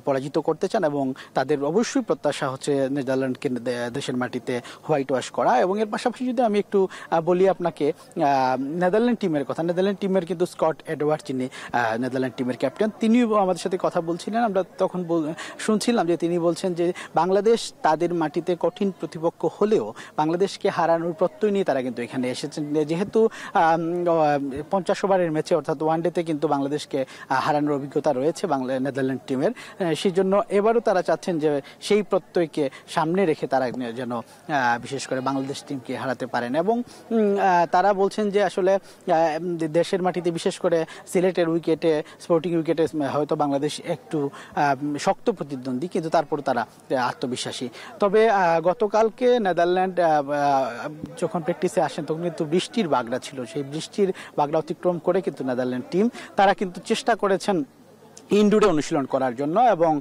পরাজিত করতে চান এবং তাদের অবশ্যই প্রত্যাশা হচ্ছে নেদারল্যান্ডকে দেশের মাটিতে হোয়াইট ওয়াশ করা। এবং এর পাশাপাশি যদি আমি একটু বলি আপনাকে নেদারল্যান্ড টিমের কথা, নেদারল্যান্ড টিমের কিন্তু স্কট এডওয়ার্ড, যিনি নেদারল্যান্ড টিমের ক্যাপ্টেন, তিনিও আমাদের সাথে কথা বলছিলেন, আমরা তখন শুনছিলাম যে তিনি বলছেন যে বাংলাদেশ তাদের মাটিতে কঠিন প্রতিপক্ষ হলেও বাংলাদেশকে হারানোর প্রত্যয় নিয়ে তারা কিন্তু এখানে এসেছেন। যেহেতু 50 ওভারের ম্যাচে অর্থাৎ ওয়ানডেতে কিন্তু বাংলাদেশকে হারানোর অভিজ্ঞতা রয়েছে নেদারল্যান্ড টিমের, সেই জন্য এবারও তারা চাচ্ছেন যে সেই প্রত্যয়কে সামনে রেখে তারা যেন বিশেষ করে বাংলাদেশ টিমকে হারাতে পারেন। এবং তারা বলছেন যে আসলে দেশের মাটিতে বিশেষ করে সিলেটের উইকেটে, স্পোর্টিং উইকেটে হয়তো বাংলাদেশ একটু শক্ত প্রতিদ্বন্দ্বী, কিন্তু তারপর তারা আত্মবিশ্বাসী। তবে গতকালকে নেদারল্যান্ড যখন প্র্যাকটিসে আসেন তখন কিন্তু বৃষ্টির বাগড়া ছিল, সেই বৃষ্টির বাগড়া অতিক্রম করে কিন্তু নেদারল্যান্ড টিম তারা কিন্তু চেষ্টা করেছেন ইনডোরে অনুশীলন করার জন্য, এবং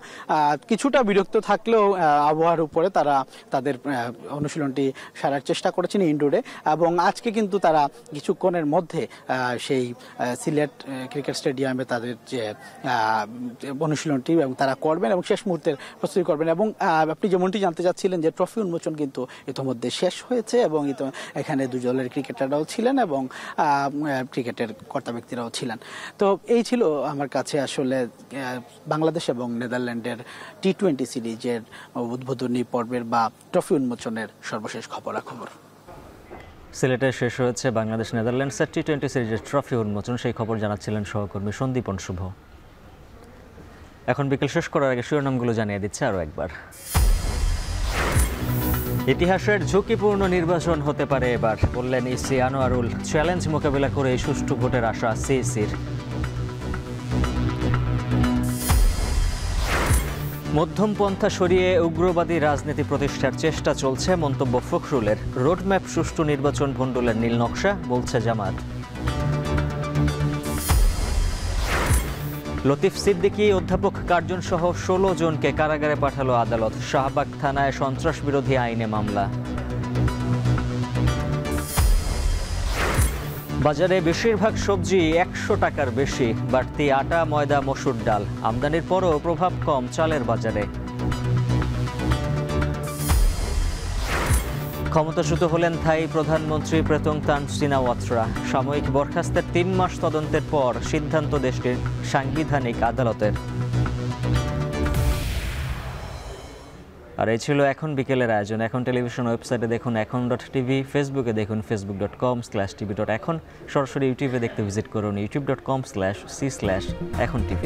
কিছুটা বিরক্ত থাকলেও আবহাওয়ার উপরে তারা তাদের অনুশীলনটি সারার চেষ্টা করেছেন ইনডোরে। এবং আজকে কিন্তু তারা কিছুক্ষণের মধ্যে সেই সিলেট ক্রিকেট স্টেডিয়ামে তাদের যে অনুশীলনটি এবং তারা করবেন এবং শেষ মুহূর্তের প্রস্তুতি করবেন। এবং আপনি যেমনটি জানতে চাচ্ছিলেন যে ট্রফি উন্মোচন কিন্তু ইতিমধ্যে শেষ হয়েছে এবং এখানে দুই দলের ক্রিকেটাররাও ছিলেন এবং ক্রিকেটের কর্তা ব্যক্তিরাও ছিলেন। তো এই ছিল আমার কাছে আসলে বাংলাদেশ এবং নেদারল্যান্ডের টি-20 সিরিজের উদ্বোধনী পর্বের বা ট্রফি উন্মোচনের সর্বশেষ খবরাখবর। সিলেটে শেষ হয়েছে বাংলাদেশ নেদারল্যান্ডসের টি-20 সিরিজের ট্রফি উন্মোচন, সেই খবর জানাচ্ছিলেন সহকর্মী সন্দীপন শুভ। এখন বিকেল শেষ করার আগে শিরোনামগুলো জানিয়ে দিচ্ছে আরও একবার। ইতিহাসের ঝুঁকিপূর্ণ নির্বাচন হতে পারে এবার, বললেন ইসি আনোয়ারুল। চ্যালেঞ্জ মোকাবিলা করে সুষ্ঠু ভোটের আশা সিইসির। মধ্যমপন্থা সরিয়ে উগ্রবাদী রাজনীতি প্রতিষ্ঠার চেষ্টা চলছে, মন্তব্য ফখরুলের। রোডম্যাপ সুষ্ঠু নির্বাচন ভণ্ডুলের নীল নকশা, বলছে জামাত। লতিফ সিদ্দিকী, অধ্যাপক কার্জন সহ 16 জনকে কারাগারে পাঠালো আদালত। শাহবাগ থানায় সন্ত্রাস বিরোধী আইনে মামলা। বাজারে বেশিরভাগ সবজি 100 টাকার বেশি, বাড়তি আটা, ময়দা, মসুর ডাল। আমদানির পরও প্রভাব কম চালের বাজারে। ক্ষমতাচ্যুত হলেন থাই প্রধানমন্ত্রী প্রেতংতান সিনাওয়াত্রা। সাময়িক বরখাস্তের 3 মাস তদন্তের পর সিদ্ধান্ত দেশটির সাংবিধানিক আদালতের। আর এই ছিল এখন বিকেলের আয়োজন। এখন টেলিভিশন ওয়েবসাইটে দেখুন এখন.tv, ফেসবুকে দেখুন facebook.com/tv.এখন, সরাসরি ইউটিউবে দেখতে ভিজিট করুন youtube.com/c/echontv।